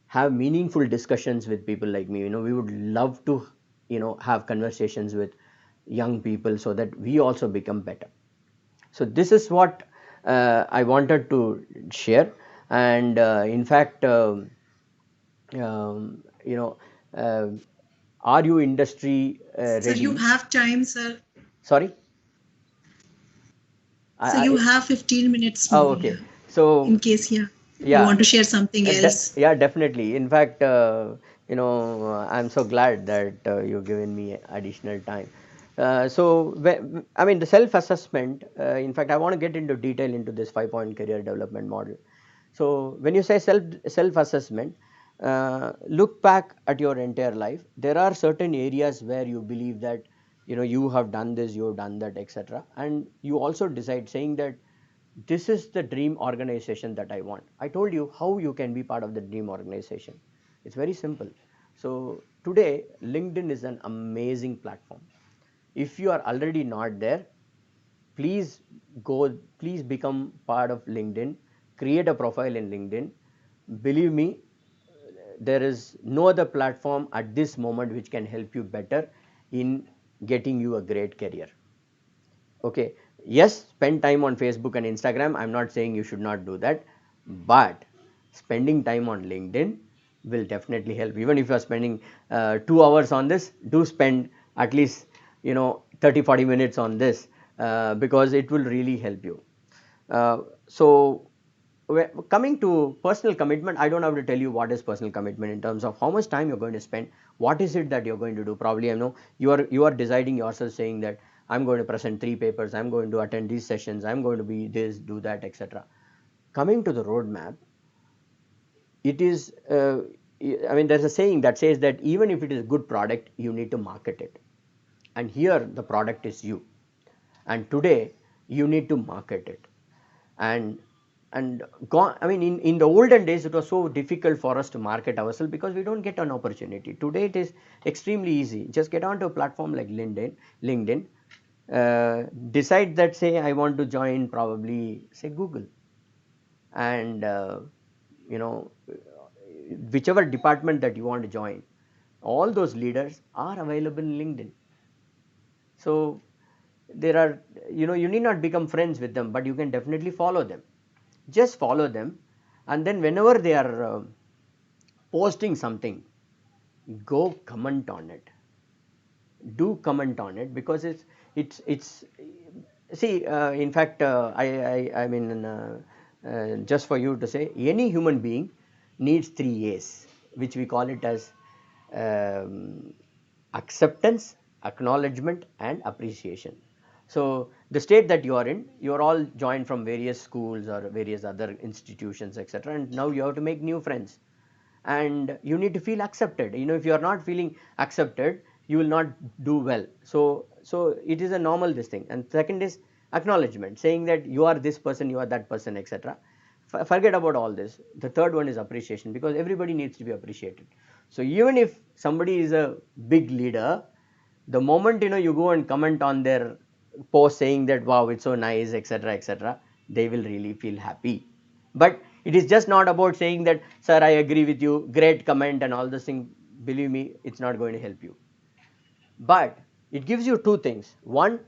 have meaningful discussions with people like me. We would love to have conversations with young people, so that we also become better. So this is what I wanted to share. And in fact, you know uh, are you industry Sir, you ready? have time, sir. Sorry. So you I have 15 minutes Oh, more, okay. yeah. So, In case, yeah, you yeah, want to share something else. yeah, definitely. In fact, I'm so glad that you've given me additional time. The self-assessment. In fact, I want to get into detail into this 5-point career development model. So, when you say self-assessment, look back at your entire life. There are certain areas where you believe that you have done this, you have done that, etc. And you also decide, saying that this is the dream organization that I want. I told you how you can be part of the dream organization. It's very simple. So today, LinkedIn is an amazing platform. If you are already not there, please please become part of LinkedIn, create a profile in LinkedIn. Believe me, there is no other platform at this moment which can help you better in getting you a great career. Okay, yes, spend time on Facebook and Instagram. I'm not saying you should not do that, but spending time on LinkedIn will definitely help. Even if you are spending 2 hours on this, do spend at least 30-40 minutes on this, because it will really help you. So coming to personal commitment, I don't have to tell you what is personal commitment in terms of how much time you're going to spend. What is it that you're going to do? Probably, you are deciding yourself, saying that I'm going to present 3 papers, I'm going to attend these sessions, I'm going to be this, do that, etc. Coming to the roadmap, it is there's a saying that says that even if it is a good product, you need to market it. And here the product is you, and today you need to market it. And and gone, in the olden days, it was so difficult for us to market ourselves, because we don't get an opportunity. Today it is extremely easy. Just get onto a platform like LinkedIn, decide that, say, I want to join, probably say Google, and you know whichever department that you want to join, all those leaders are available in LinkedIn. So there are, you need not become friends with them, but you can definitely follow them. Just follow them, and then whenever they are posting something, go comment on it. Do comment on it, because it's see, in fact, I mean, just for you to say, any human being needs 3 A's, which we call it as um, acceptance, acknowledgement, and appreciation. So the state that you are in, you are all joined from various schools or various other institutions, etc., and now you have to make new friends, and you need to feel accepted. If you are not feeling accepted, you will not do well. So it is a normal this thing. And second is acknowledgement, saying that you are this person, you are that person, etc. Forget about all this. The third one is appreciation, because everybody needs to be appreciated. So even if somebody is a big leader, the moment you go and comment on their post saying that wow, it's so nice, etc., etc., they will really feel happy. But it is just not about saying that, sir, I agree with you, great comment, and all this thing. Believe me, it's not going to help you. But it gives you two things. One,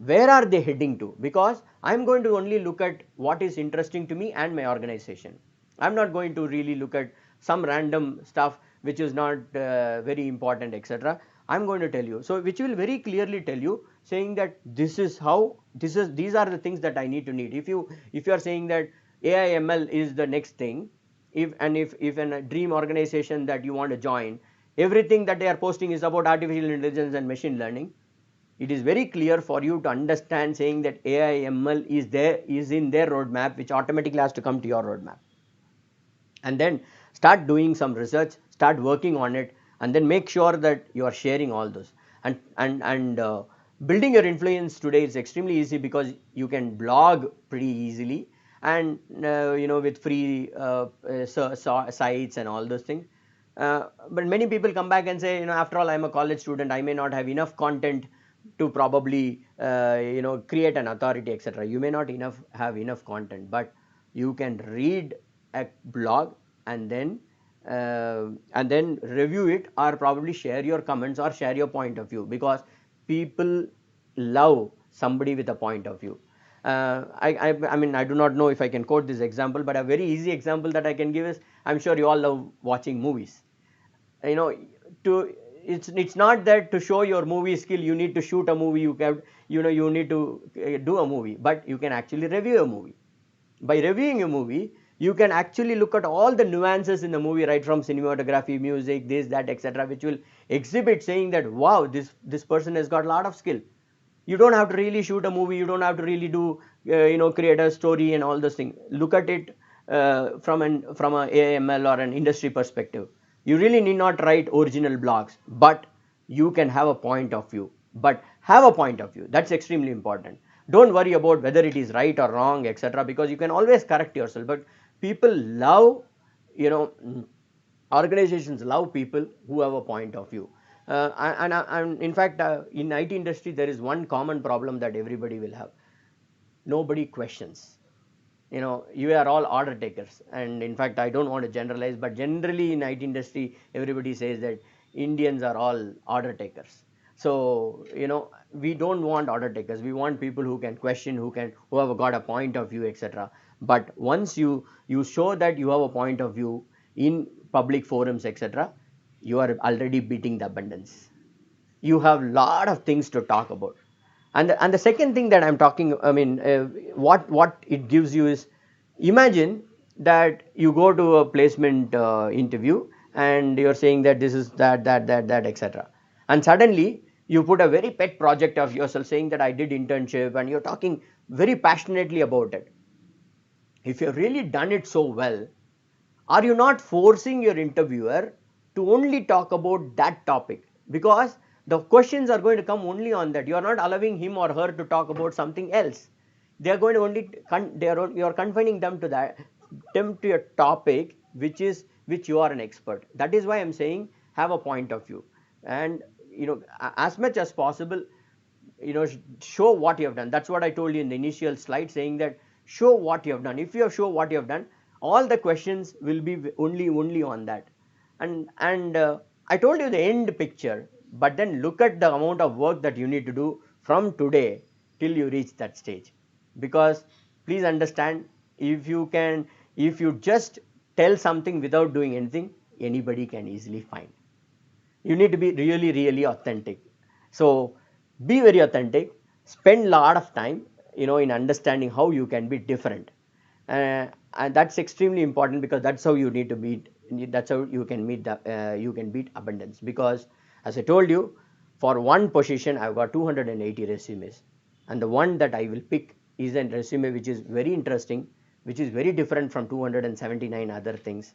where are they heading to? Because I'm going to only look at what is interesting to me and my organization. I'm not going to really look at some random stuff which is not very important, etc. I'm going to tell you. So which will very clearly tell you, saying that this is how, these are the things that I need to need. If you are saying that AI ML is the next thing, if a dream organization that you want to join, everything that they are posting is about artificial intelligence and machine learning, it is very clear for you to understand, saying that AI ML is in their roadmap, which automatically has to come to your roadmap. And then start doing some research, start working on it, and then make sure that you are sharing all those. And building your influence today is extremely easy, because you can blog pretty easily, and with free sites and all those things. But many people come back and say, after all, I'm a college student, I may not have enough content to probably create an authority, etc. You may not have enough content, but you can read a blog, and then review it, or probably share your comments or share your point of view, because people love somebody with a point of view. I mean, I do not know if I can quote this example, but a very easy example that I can give is, I'm sure you all love watching movies. you know to it's not that to show your movie skill you need to shoot a movie, you need to do a movie, but you can actually review a movie. By reviewing a movie, you can actually look at all the nuances in the movie, right from cinematography, music, this, that, etc., which will exhibit, saying that wow, this person has got a lot of skill. You don't have to really shoot a movie, you don't have to really do create a story and all those things. Look at it from an AML or an industry perspective. You really need not write original blogs, but you can have a point of view. But have a point of view, that's extremely important. Don't worry about whether it is right or wrong, etc., because you can always correct yourself. But people love, organizations love people who have a point of view. And in fact, in IT industry, there is one common problem that everybody will have. Nobody questions. You are all order takers, and in fact, I don't want to generalize, but generally in IT industry, everybody says that Indians are all order takers. So we don't want order takers. We want people who can question, who have got a point of view, etc. But once you show that you have a point of view in public forums, etc., you are already beating the abundance. You have lot of things to talk about. And the second thing that I'm talking, I mean, what it gives you is, imagine that you go to a placement interview, and you're saying that this is that, etc., and suddenly you put a very pet project of yourself, saying that I did internship, and you're talking very passionately about it. If you've really done it so well, are you not forcing your interviewer to only talk about that topic? Because the questions are going to come only on that. You are not allowing him or her to talk about something else. They are going to only you are confining them to a topic which you are an expert. That is why I'm saying, have a point of view, and as much as possible, show what you have done. That's what I told you in the initial slide, saying that show what you have done. If you show what you have done, all the questions will be only on that. And I told you the end picture, but then look at the amount of work that you need to do from today till you reach that stage. Because please understand, if you just tell something without doing anything, anybody can easily find. You need to be really, really authentic. So be very authentic, spend a lot of time, in understanding how you can be different. And that's extremely important, because that's how you need to meet, that's how you can meet you can beat abundance. Because as I told you, for one position I've got 280 resumes, and the one that I will pick is a resume which is very interesting, which is very different from 279 other things.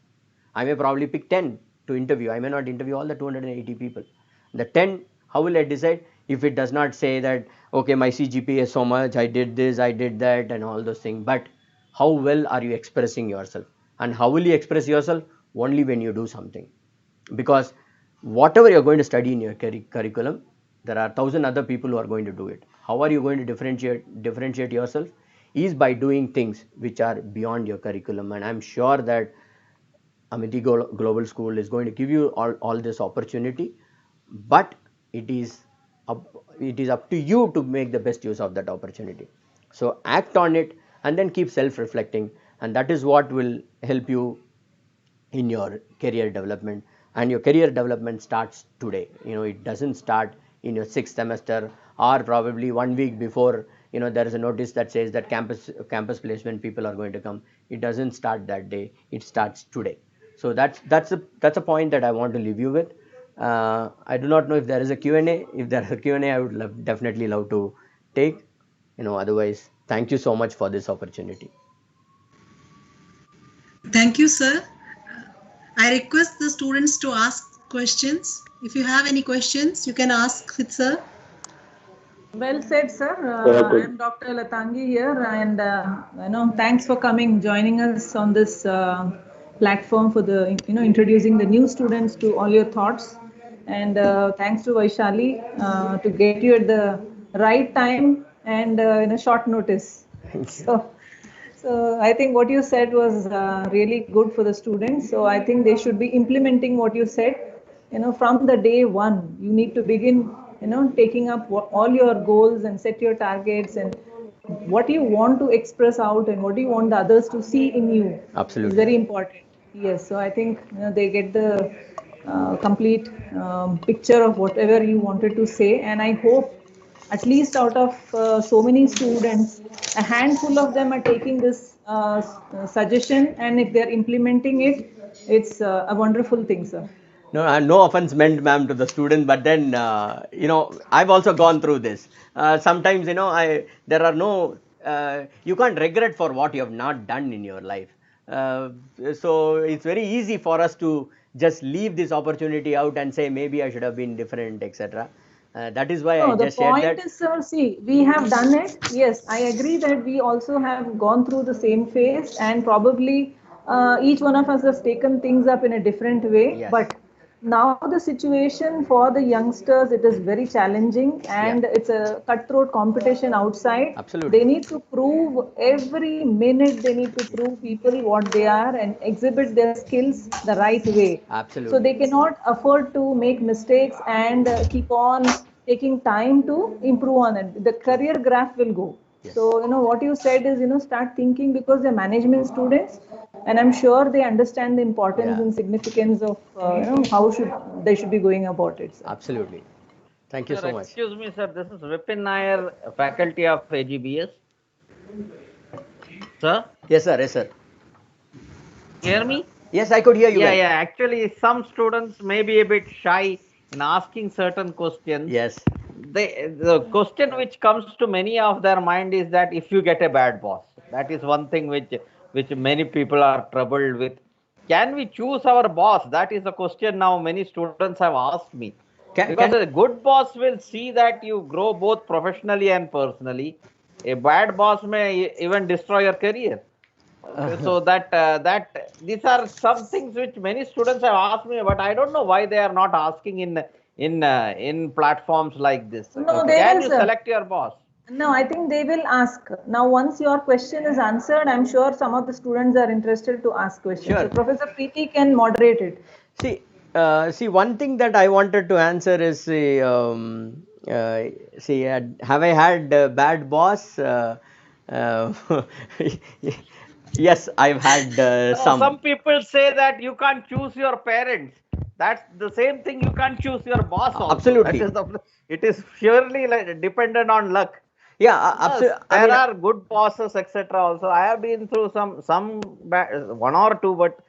I may probably pick 10 to interview. I may not interview all the 280 people. The 10, how will I decide? If it does not say that, okay, my CGPA is so much, I did this, I did that, and all those things. But how well are you expressing yourself? And how will you express yourself? Only when you do something. Because whatever you're going to study in your curriculum, there are 1,000 other people who are going to do it. How are you going to differentiate yourself? Is by doing things which are beyond your curriculum. And I'm sure that Amity Global School is going to give you all this opportunity, but it is up to you to make the best use of that opportunity. So act on it, and then keep self-reflecting, and that is what will help you in your career development. And your career development starts today. It doesn't start in your 6th semester, or probably 1 week before there is a notice that says that campus placement people are going to come. It doesn't start that day, it starts today. So that's a point that I want to leave you with. I do not know if there is a Q&A. If there is a Q&A, I would definitely love to take. Otherwise, thank you so much for this opportunity. Thank you, sir. I request the students to ask questions. If you have any questions, you can ask it, sir. Well said, sir. I am Dr. Latangi here, and thanks for joining us on this platform for the introducing the new students to all your thoughts. And thanks to Vaishali to get you at the right time and in a short notice. So I think what you said was really good for the students. So I think they should be implementing what you said. From the day one, you need to begin, taking up all your goals and set your targets and what you want to express out and what you want the others to see in you. Absolutely. Is very important. Yes. So I think they get the complete picture of whatever you wanted to say. And I hope at least out of so many students, a handful of them are taking this suggestion, and if they're implementing it, it's a wonderful thing, sir. No offense meant, ma'am, to the student, but then I've also gone through this. Sometimes there are no you can't regret for what you have not done in your life. So it's very easy for us to just leave this opportunity out and say maybe I should have been different, etc. That is why I just shared that. The point is, sir, see, we have done it. Yes, I agree that we also have gone through the same phase, and probably each one of us has taken things up in a different way. Yes. But now the situation for the youngsters, it is very challenging, and it's a cutthroat competition outside. Absolutely. They need to prove every minute, they need to prove people what they are and exhibit their skills the right way. Absolutely. So they cannot afford to make mistakes and keep on taking time to improve on it. The career graph will go. Yes. So, what you said is, start thinking, because they're management students, and I'm sure they understand the importance and significance of, how they should be going about it. Sir. Absolutely. Thank you so much. Excuse me, sir. This is Vipin Nair, faculty of AGBS. Sir? Yes, sir. Yes, sir. Hear me? Yes, I could hear you. Yeah. Actually, some students may be a bit shy in asking certain questions. Yes. The question which comes to many of their mind is that if you get a bad boss, that is one thing which many people are troubled with. Can we choose our boss? That is the question now many students have asked me. Because a good boss will see that you grow both professionally and personally. A bad boss may even destroy your career. So that these are some things which many students have asked me, but I don't know why they are not asking in platforms like this. No, can you select your boss? No, I think they will ask. Now, once your question is answered, I'm sure some of the students are interested to ask questions. Sure. So Professor Preeti can moderate it. See, one thing that I wanted to answer is See, have I had bad boss? Uh, yes, I've had No, some some. people say that you can't choose your parents. That's the same thing. You can't choose your boss also. That Absolutely. is it is surely like dependent on luck. Yeah, Yes, absolutely. I there mean, are good bosses, etc. Also, I have been through one or two, but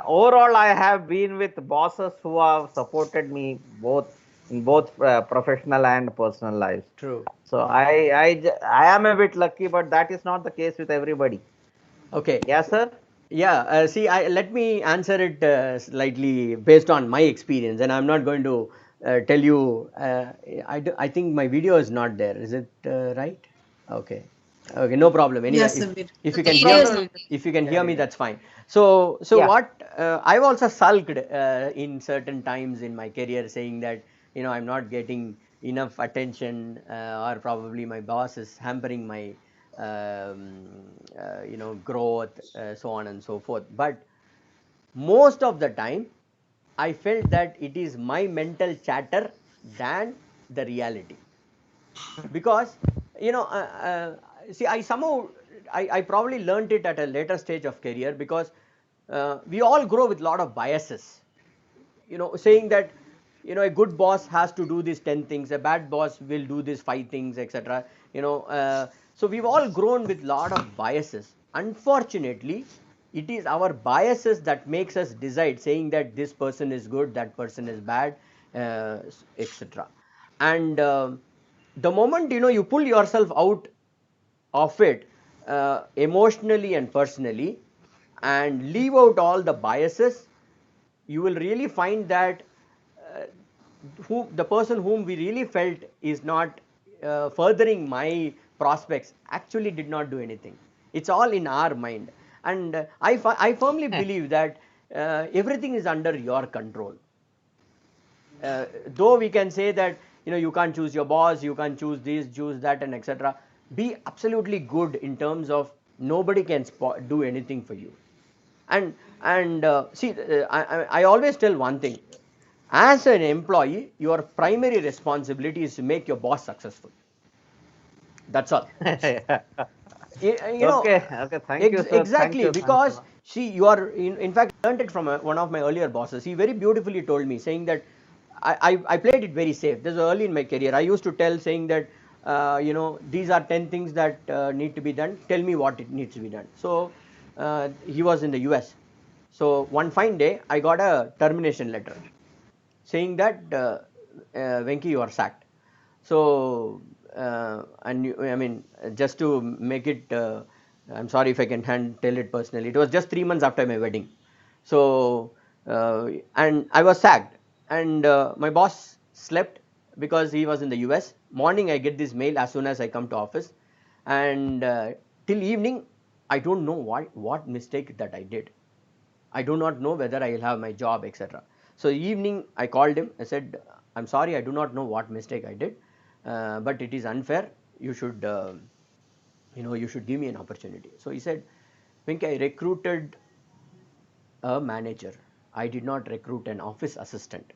overall, I have been with bosses who have supported me both in both professional and personal lives. true. So I am a bit lucky, but that is not the case with everybody. Okay. Yes, sir. Yeah, see, let me answer it slightly based on my experience, and I'm not going to tell you. I think my video is not there. Is it right? Okay. Okay, no problem. Anyway, Yes, Samir. if you No can hear Yes. me, problem. if you can hear me, Carry on. that's fine. So Yeah. what I've also sulked in certain times in my career, saying that I'm not getting enough attention, or probably my boss is hampering my growth, so on and so forth. But most of the time, I felt that it is my mental chatter than the reality, because see, I probably learned it at a later stage of career, because we all grow with a lot of biases, saying that a good boss has to do these 10 things, a bad boss will do these 5 things, etc. So we've all grown with a lot of biases. Unfortunately, it is our biases that makes us decide, saying that this person is good, that person is bad, etc. And the moment you pull yourself out of it, emotionally and personally, and leave out all the biases, you will really find that uh, the person whom we really felt is not furthering my prospects actually did not do anything. It's all in our mind. And I firmly believe that everything is under your control. Though we can say that you can't choose your boss, you can't choose this, choose that, and etc. Be absolutely good in terms of nobody can do anything for you. And see, I always tell one thing: as an employee, your primary responsibility is to make your boss successful. That's all. You know Okay. Okay. Thank you, sir. Thank exactly, you. Thanks a because lot. see, you are in fact, I learned it from one of my earlier bosses. He very beautifully told me, saying that I played it very safe. This was early in my career. I used to tell, saying that these are 10 things that need to be done, tell me what it needs to be done. So he was in the US. So one fine day I got a termination letter saying that Venki, you are sacked. So, I mean, just to make it, I'm sorry if I can tell it personally. It was just 3 months after my wedding. So, and I was sacked, and my boss slept because he was in the US. Morning, I get this mail as soon as I come to office, and till evening, I don't know what mistake that I did. I do not know whether I will have my job, etc. So evening, I called him. I said, "I'm sorry, I do not know what mistake I did, but it is unfair. You should, you should give me an opportunity." So he said, "Venki, I recruited a manager. I did not recruit an office assistant.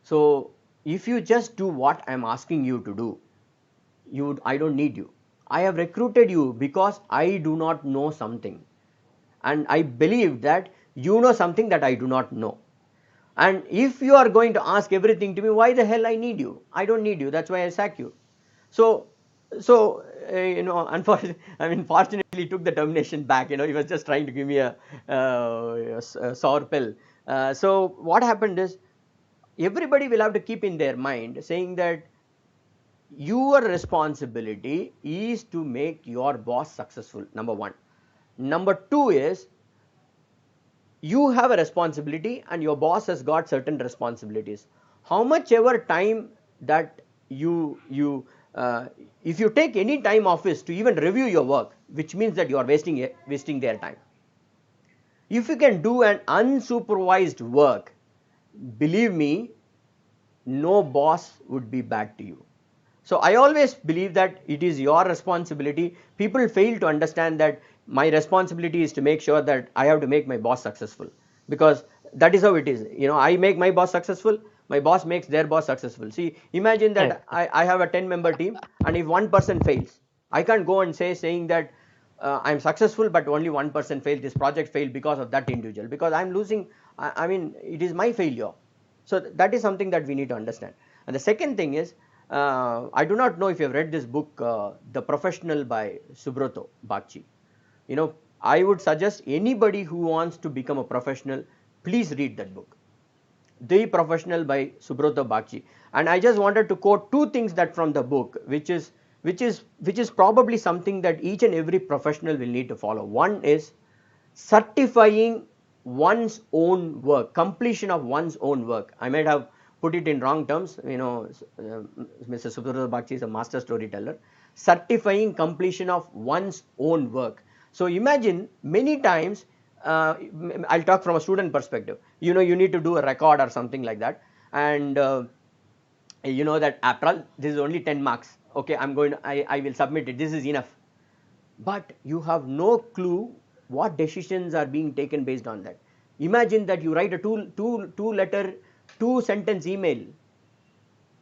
So if you just do what I'm asking you to do, I don't need you. I have recruited you because I do not know something, and I believe that you know something that I do not know. And if you are going to ask everything to me, why the hell I need you? I don't need you. That's why I sack you." So, unfortunately, I mean, fortunately, he took the termination back. He was just trying to give me a sour pill. So what happened is, everybody will have to keep in their mind, saying that your responsibility is to make your boss successful. Number one. Number two is, you have a responsibility and your boss has got certain responsibilities. How much ever time that you if you take any time office to even review your work, which means that you are wasting their time. If you can do an unsupervised work, believe me, no boss would be bad to you. So I always believe that it is your responsibility. People fail to understand that my responsibility is to make sure that I have to make my boss successful, because that is how it is. I make my boss successful, my boss makes their boss successful. See, imagine that I have a 10-member team, and if one person fails, I can't go and saying that I'm successful, but only one person failed. This project failed because of that individual, because I'm losing. I mean, it is my failure. So that is something that we need to understand. And the second thing is, I do not know if you have read this book, The Professional by Subrata Bagchi. You know, I would suggest anybody who wants to become a professional, please read that book, The Professional by Subrata Bagchi. And I just wanted to quote two things that from the book, which is probably something that each and every professional will need to follow. One is certifying one's own work, completion of one's own work. I might have put it in wrong terms. You know, Mr. Subrata Bagchi is a master storyteller. Certifying completion of one's own work. So imagine many times, I'll talk from a student perspective. You know, you need to do a record or something like that, and you know that after all, this is only 10 marks. Okay, I will submit it. This is enough. But you have no clue what decisions are being taken based on that. Imagine that you write a two sentence email,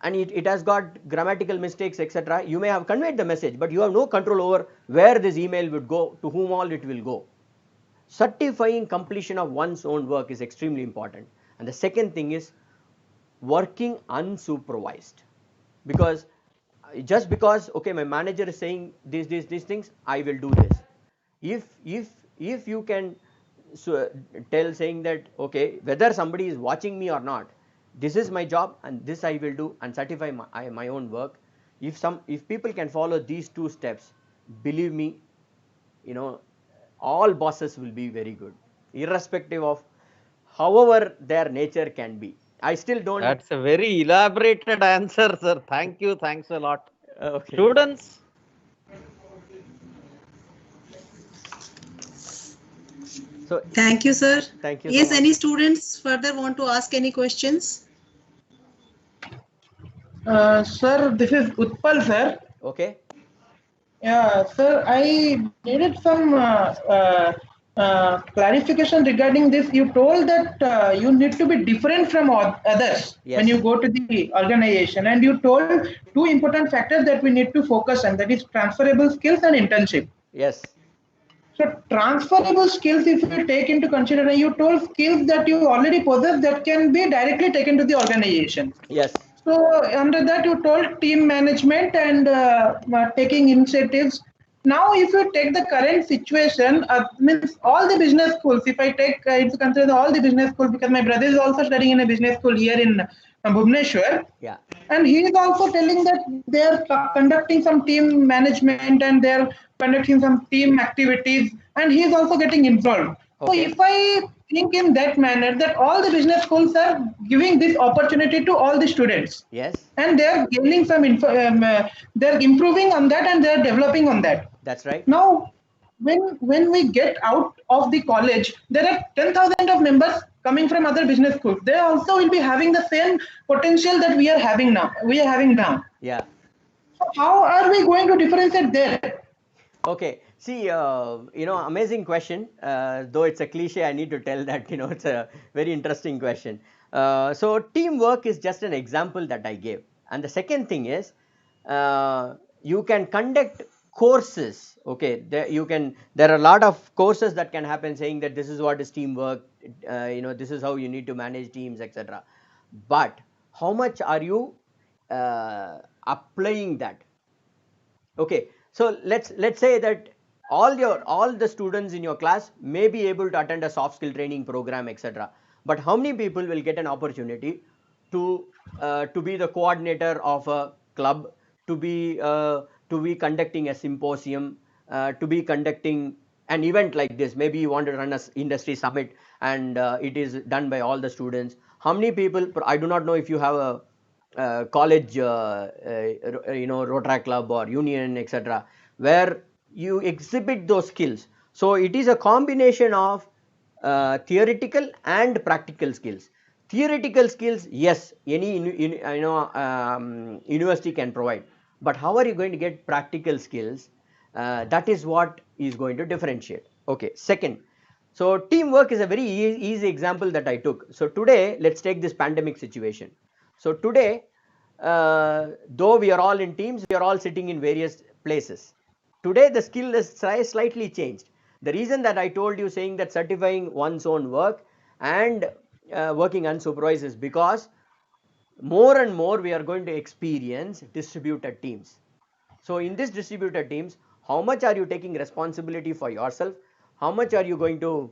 and it has got grammatical mistakes, etc. You may have conveyed the message, but you have no control over where this email would go, to whom all it will go. Certifying completion of one's own work is extremely important. And the second thing is working unsupervised, because just because, okay, my manager is saying these things, I will do this. If you can tell, saying that, okay, whether somebody is watching me or not, this is my job and this I will do, and certify my own work. If people can follow these two steps, believe me, you know, all bosses will be very good, irrespective of however their nature can be. I still don't. That's a very elaborated answer, sir. Thank you. Thanks a lot. Okay. Students? So thank you, sir. Thank you. Yes, so much. any students further want to ask any questions? Sir, this is Utpal, sir. Okay. Yeah, sir, I needed some clarification regarding this. You told that you need to be different from others when you go to the organization, and you told two important factors that we need to focus on, that is transferable skills and internship. Yes. So transferable skills, if you take into consideration, you told skills that you already possess that can be directly taken to the organization. Yes. So under that you told team management and taking initiatives. Now if you take the current situation, means all the business schools, if I take into consideration all the business schools, because my brother is also studying in a business school here in Bhubaneswar. Yeah. And he is also telling that they are conducting some team management and they are conducting some team activities, and he is also getting involved. Okay. So if I think in that manner, that all the business schools are giving this opportunity to all the students. Yes. And they are gaining some they're improving on that and they are developing on that. That's right. Now, when we get out of the college, there are 10,000 of members coming from other business schools. They also will be having the same potential that we are having now. Yeah. So how are we going to differentiate there? Okay. See, you know, amazing question. Though it's a cliche, I need to tell that, you know, it's a very interesting question. So teamwork is just an example that I gave. And the second thing is, you can conduct courses. Okay, there are a lot of courses that can happen, saying that this is what is teamwork, you know, this is how you need to manage teams, etc. But how much are you applying that? Okay, so let's say that all the students in your class may be able to attend a soft skill training program, etc. But how many people will get an opportunity to be the coordinator of a club, to be conducting a symposium, to be conducting an event like this? Maybe you want to run an industry summit, and it is done by all the students. How many people? I do not know if you have a college, you know, Rotary Club or union, etc., where you exhibit those skills. So it is a combination of theoretical and practical skills. Theoretical skills, yes, any university can provide. But how are you going to get practical skills? That is what is going to differentiate. Okay. Second, so teamwork is a very easy example that I took. So today, let's take this pandemic situation. So today, though we are all in teams, we are all sitting in various places. Today the skill is slightly changed. The reason that I told you, saying that certifying one's own work and working unsupervised, is because more and more we are going to experience distributed teams. So in this distributed teams, how much are you taking responsibility for yourself? How much are you going to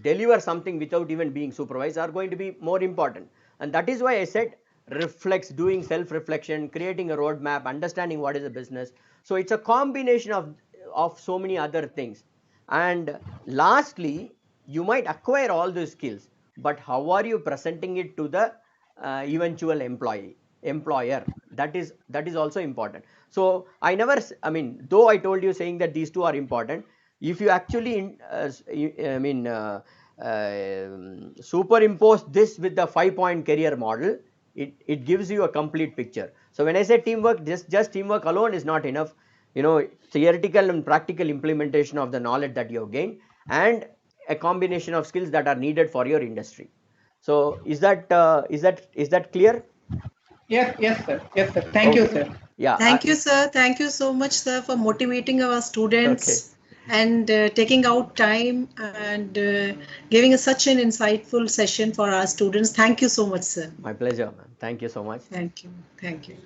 deliver something without even being supervised are going to be more important. And that is why I said reflects, doing self reflection, creating a roadmap, understanding what is a business. So it's a combination of so many other things. And lastly, you might acquire all those skills, but how are you presenting it to the eventual employer? That is also important. So I never, I mean, though I told you saying that these two are important, if you actually superimpose this with the 5-point career model, it gives you a complete picture. So when I say teamwork, just teamwork alone is not enough. Theoretical and practical implementation of the knowledge that you have gained, and a combination of skills that are needed for your industry. So is that clear? Yes, sir. Yes, sir. Thank you, sir. Yeah. Thank you, sir. Thank you so much, sir, for motivating our students. Okay. And taking out time and giving us such an insightful session for our students. Thank you so much, sir. My pleasure, ma'am. Thank you so much. Thank you. Thank you.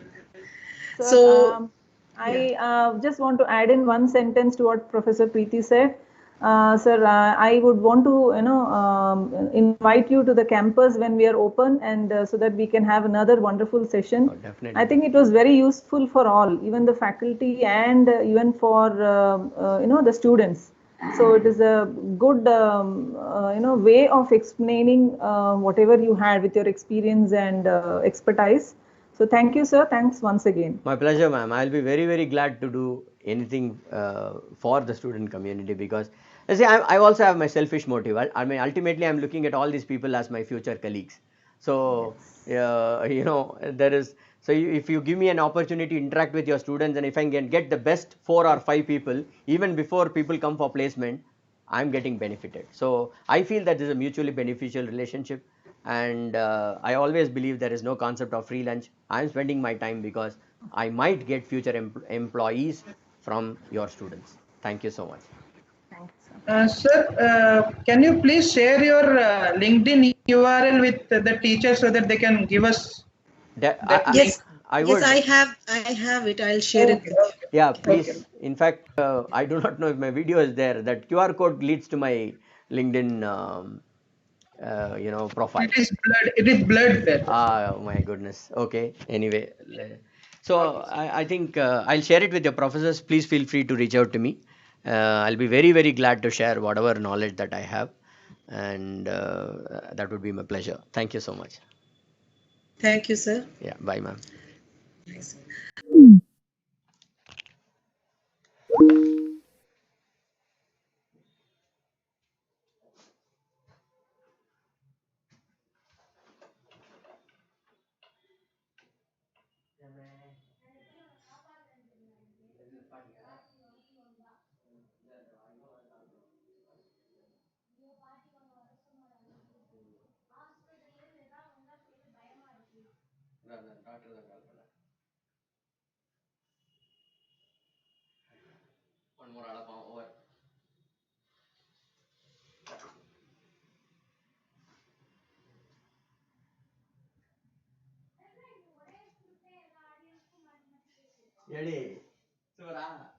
Sir, So, I just want to add in one sentence to what Professor Preeti said. Sir, I would want to, invite you to the campus when we are open, and so that we can have another wonderful session. Oh, definitely. I think it was very useful for all, even the faculty and even for the students. So it is a good way of explaining whatever you had with your experience and expertise. So thank you, sir. Thanks once again. My pleasure, ma'am. I'll be very, very glad to do anything for the student community, because you see, I also have my selfish motive. I mean, ultimately, I'm looking at all these people as my future colleagues. So, there is. So, if you give me an opportunity to interact with your students, and if I can get the best 4 or 5 people, even before people come for placement, I'm getting benefited. So, I feel that this is a mutually beneficial relationship. And I always believe there is no concept of free lunch. I'm spending my time because I might get future employees from your students. Thank you so much. Thanks, sir. Sir, can you please share your LinkedIn URL with the teachers so that they can give us that link? yes, I would. yes, I have it. I'll share it with you. Yeah, please. In fact, I do not know if my video is there. That QR code leads to my LinkedIn, profile. It is blurred. It is blurred there. Ah, my goodness. Okay. Anyway, so I think I'll share it with your professors. Please feel free to reach out to me. I'll be very, very glad to share whatever knowledge that I have, and that would be my pleasure. Thank you so much. Thank you, sir. Yeah. Bye, ma'am. Nice. One more over. Ready? Sura.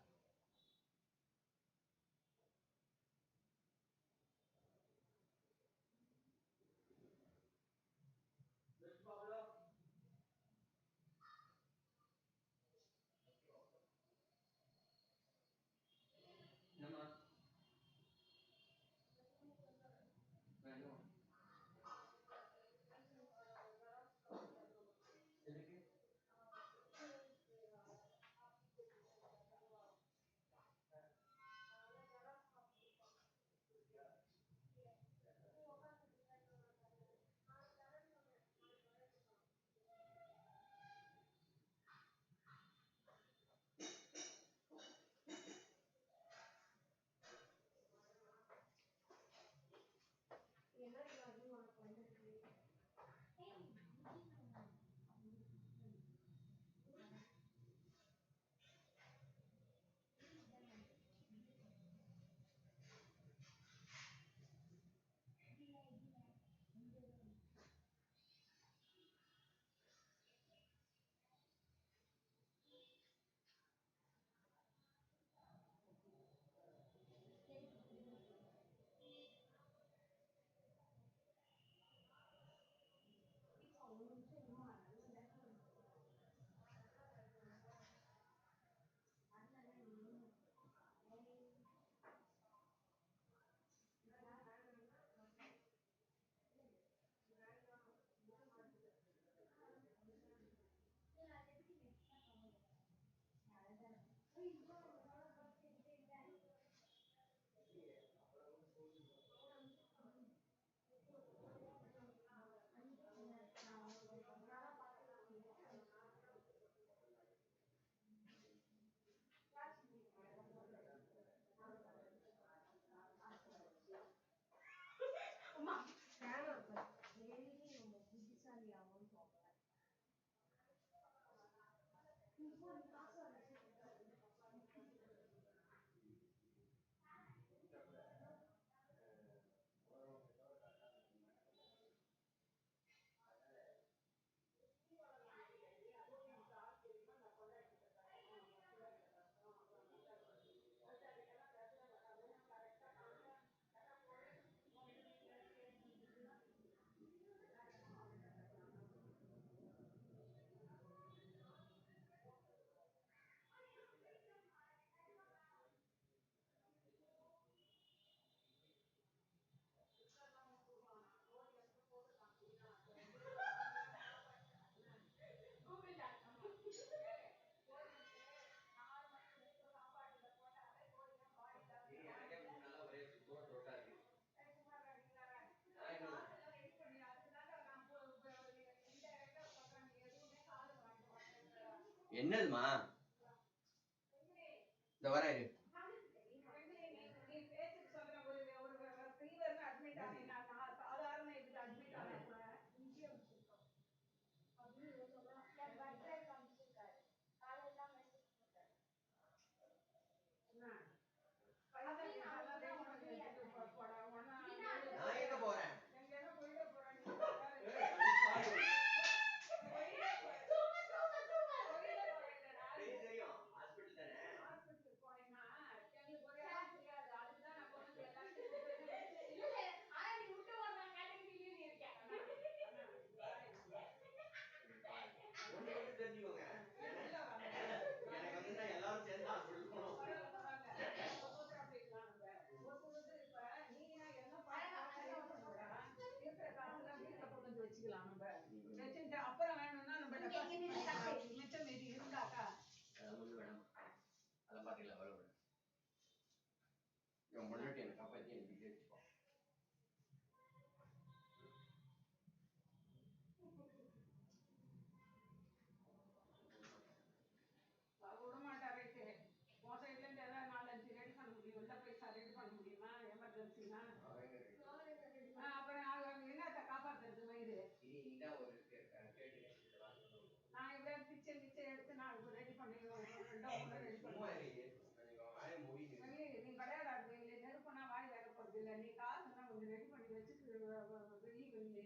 என்னதுமா இந்த வர நான் எங்க போறேன் தெரியும் hospital தானே தெரிஞ்சுக்கோங்க எனக்கு வந்து எல்லாரும் சேர்ந்து ஹாஸ்பிட்டல் போனோம் வச்சுக்கலாம் நம்ம வச்சுட்டு அப்புறம் வேணும்னா நம்ம மிச்சம் மீதி இருந்தாக்கா வேணாம் அதை பாத்தீங்களா எவ்வளவு இவன் முன்னாடி எனக்கு காப்பாத்தி எனக்கு வச்சுக்கோ விட மாட்டாரு உன் சைட்ல இருந்து ஏதாவது 4-5 ரெடி பண்ண முடியும் உள்ள பைசா ரெடி பண்ண முடியுமா எமர்ஜென்சினா அப்புறம் என்னத்தை காப்பாத்துறது மயிறு நான் எப்படியாவது பிச்சை மிச்சை எடுத்து நான் ரெடி பண்ணிடுவேன் நீ கிடையாது நெருப்புனா வாய் வேலை போறது இல்லை நீ காசுன்னா கொஞ்சம் ரெடி பண்ணி வச்சுட்டு வெளியே வெளியே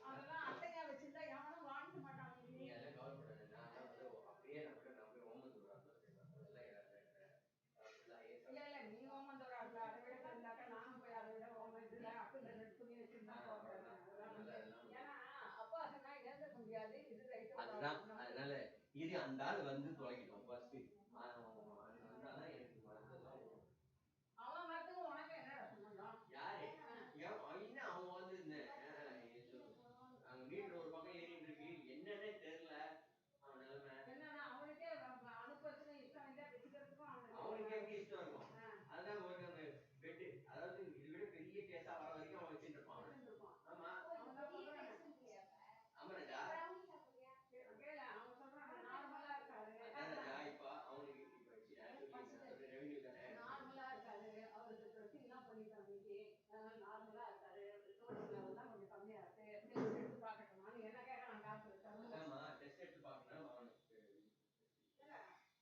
அதெல்லாம் அட்டையா வச்சிருந்தா யாரும் வாங்க மாட்டாங்க நீ எல்லாம் கவலைப்படாது நான் அப்படியே நம்ம ஓமந்தூர் இல்ல இல்ல நீ ஓமந்தூர் அதை விட இருந்தாக்கா நானும் போய் அதை விட இதுல அப்பல ரெண்டு துணி வச்சிருந்தா ஏன்னா அப்பா சொன்னா ஏந்துக்க முடியாது இது அதுதான் அதனால இது அந்த ஆள் வந்து தொலைக்கிட்டோம் ஃபர்ஸ்ட் வந்தாதான் எனக்கு அவன் வரத்துக்கு உனக்கு என்ன சம்பந்தம் யாரு இன்னும் அவன் வந்து அங்க மீட்டர் ஒரு பக்கம் ஏறிட்டு இருக்கு என்னன்னே தெரியல அவன் நிலைமை என்னன்னா அவனுக்கே அனுப்புறதுக்கும் இஷ்டம் இல்லை வச்சுக்கிறதுக்கும் அவனுக்கு எப்படி இஷ்டம் இருக்கும் அதுதான் ஒரு அந்த பெட்டு அதாவது இதை விட பெரிய கேஸா வர வரைக்கும் அவன் வச்சுட்டு இருப்பான் ஆமா ஆமாராஜா கேள அவன் சொல்றான் நார்மலா இருக்காரு இப்ப அவனுக்கு ரெவன்யூ தானே நார்மலா இருக்காரு அவருக்கு ட்ரெஸ்ஸிங் எல்லாம் பண்ணிட்டாங்க நார்மலா இருக்காரு தான் கொஞ்சம் கம்மியா இருக்கு டெஸ்ட் எடுத்து பாக்கணும் என்ன கேட்கலாம் டாக்டர் டெஸ்ட் எடுத்து பாக்கணும்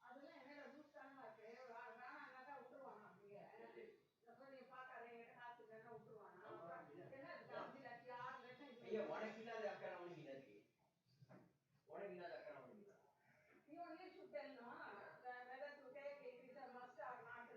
அதெல்லாம் என்னோட லூஸ் தானமா இருக்கு வேணாம்னாக்கா விட்டுருவாங்க அப்படியே நீ பாக்காத என்கிட்ட காசு இல்லைன்னா விட்டுருவானா என்ன இருக்கு 5 லட்சம் 6 லட்சம் உனக்கு இல்லாத அக்கறை அவனுக்கு இருக்கு உனக்கு இல்லாத அக்கறை அவனுக்கு you only should tell no whether to take it is a must or not.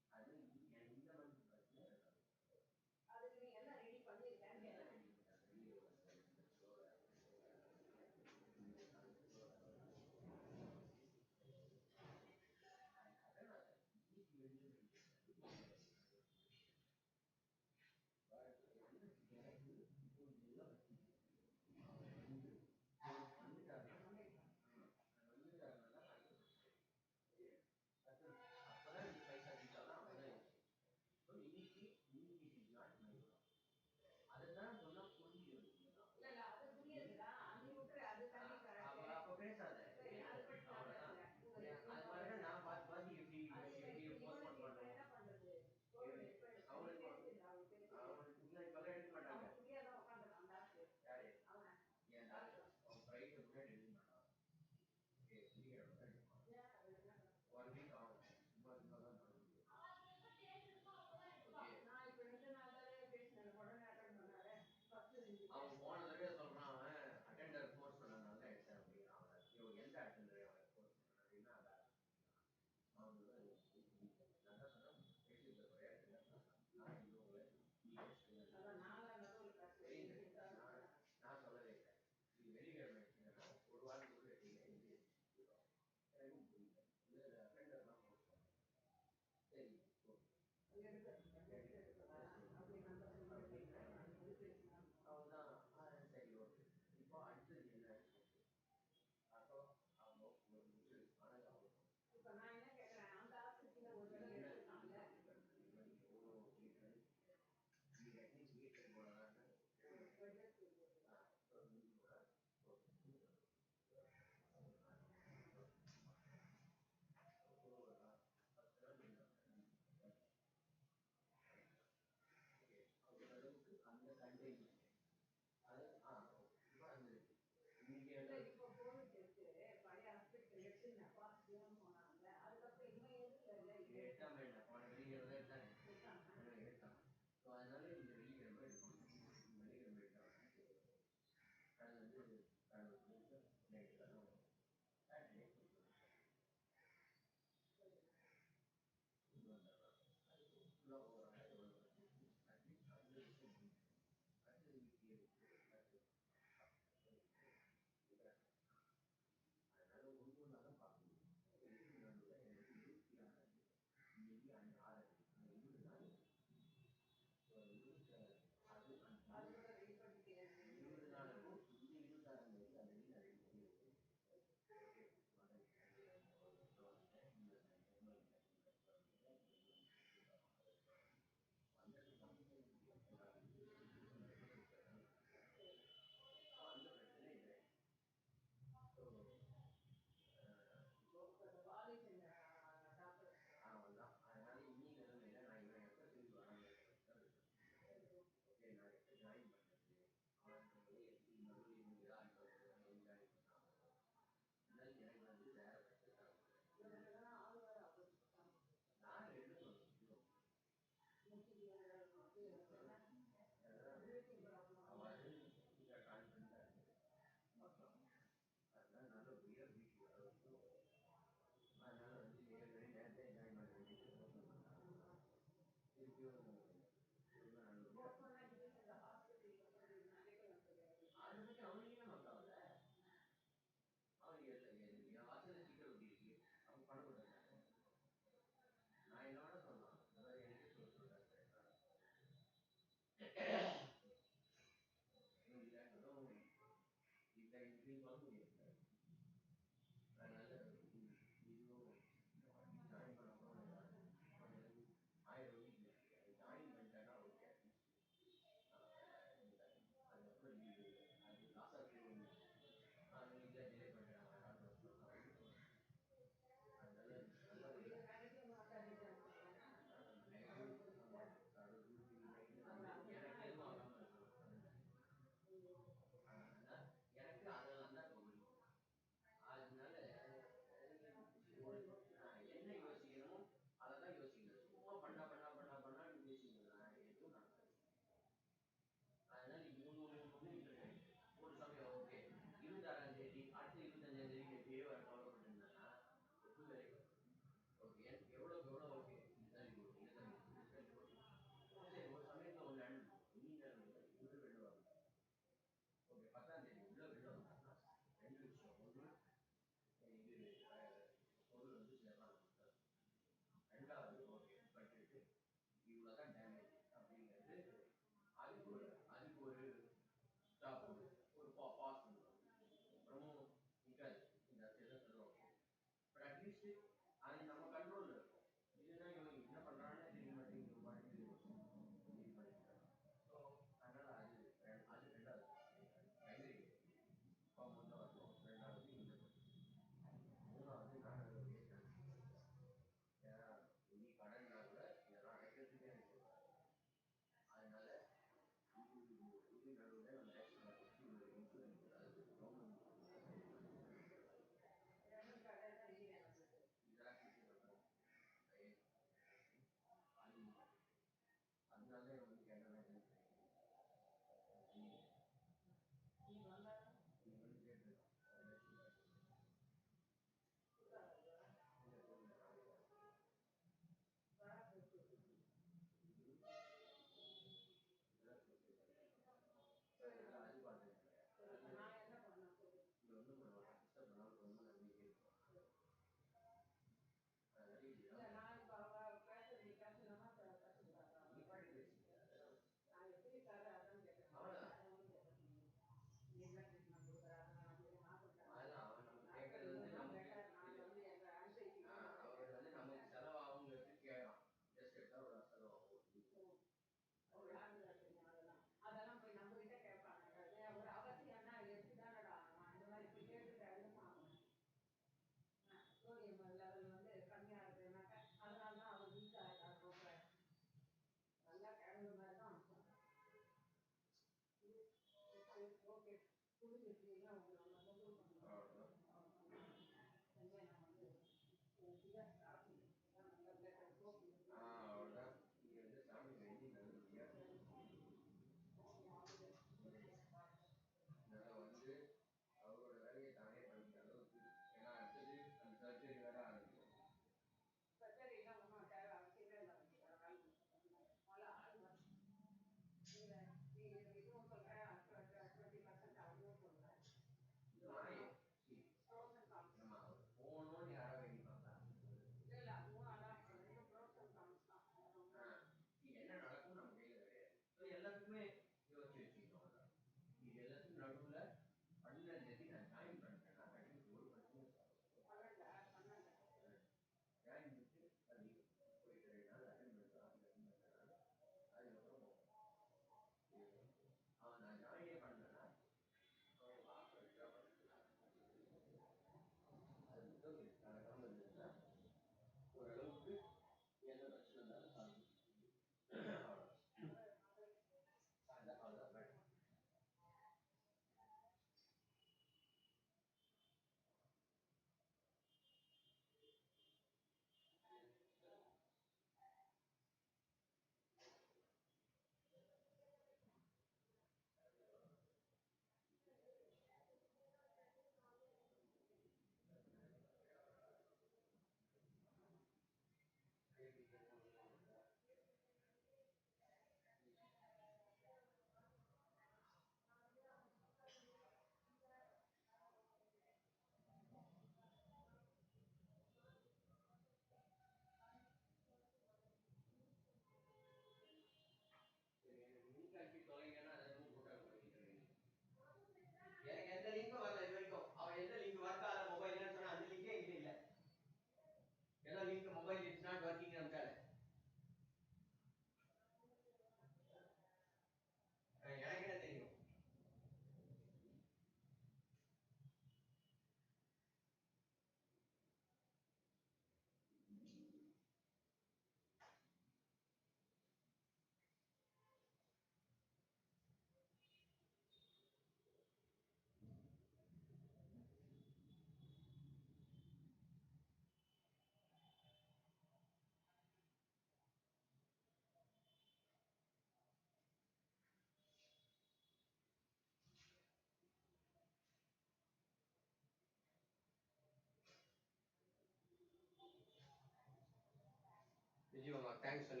Thanks, Sonia.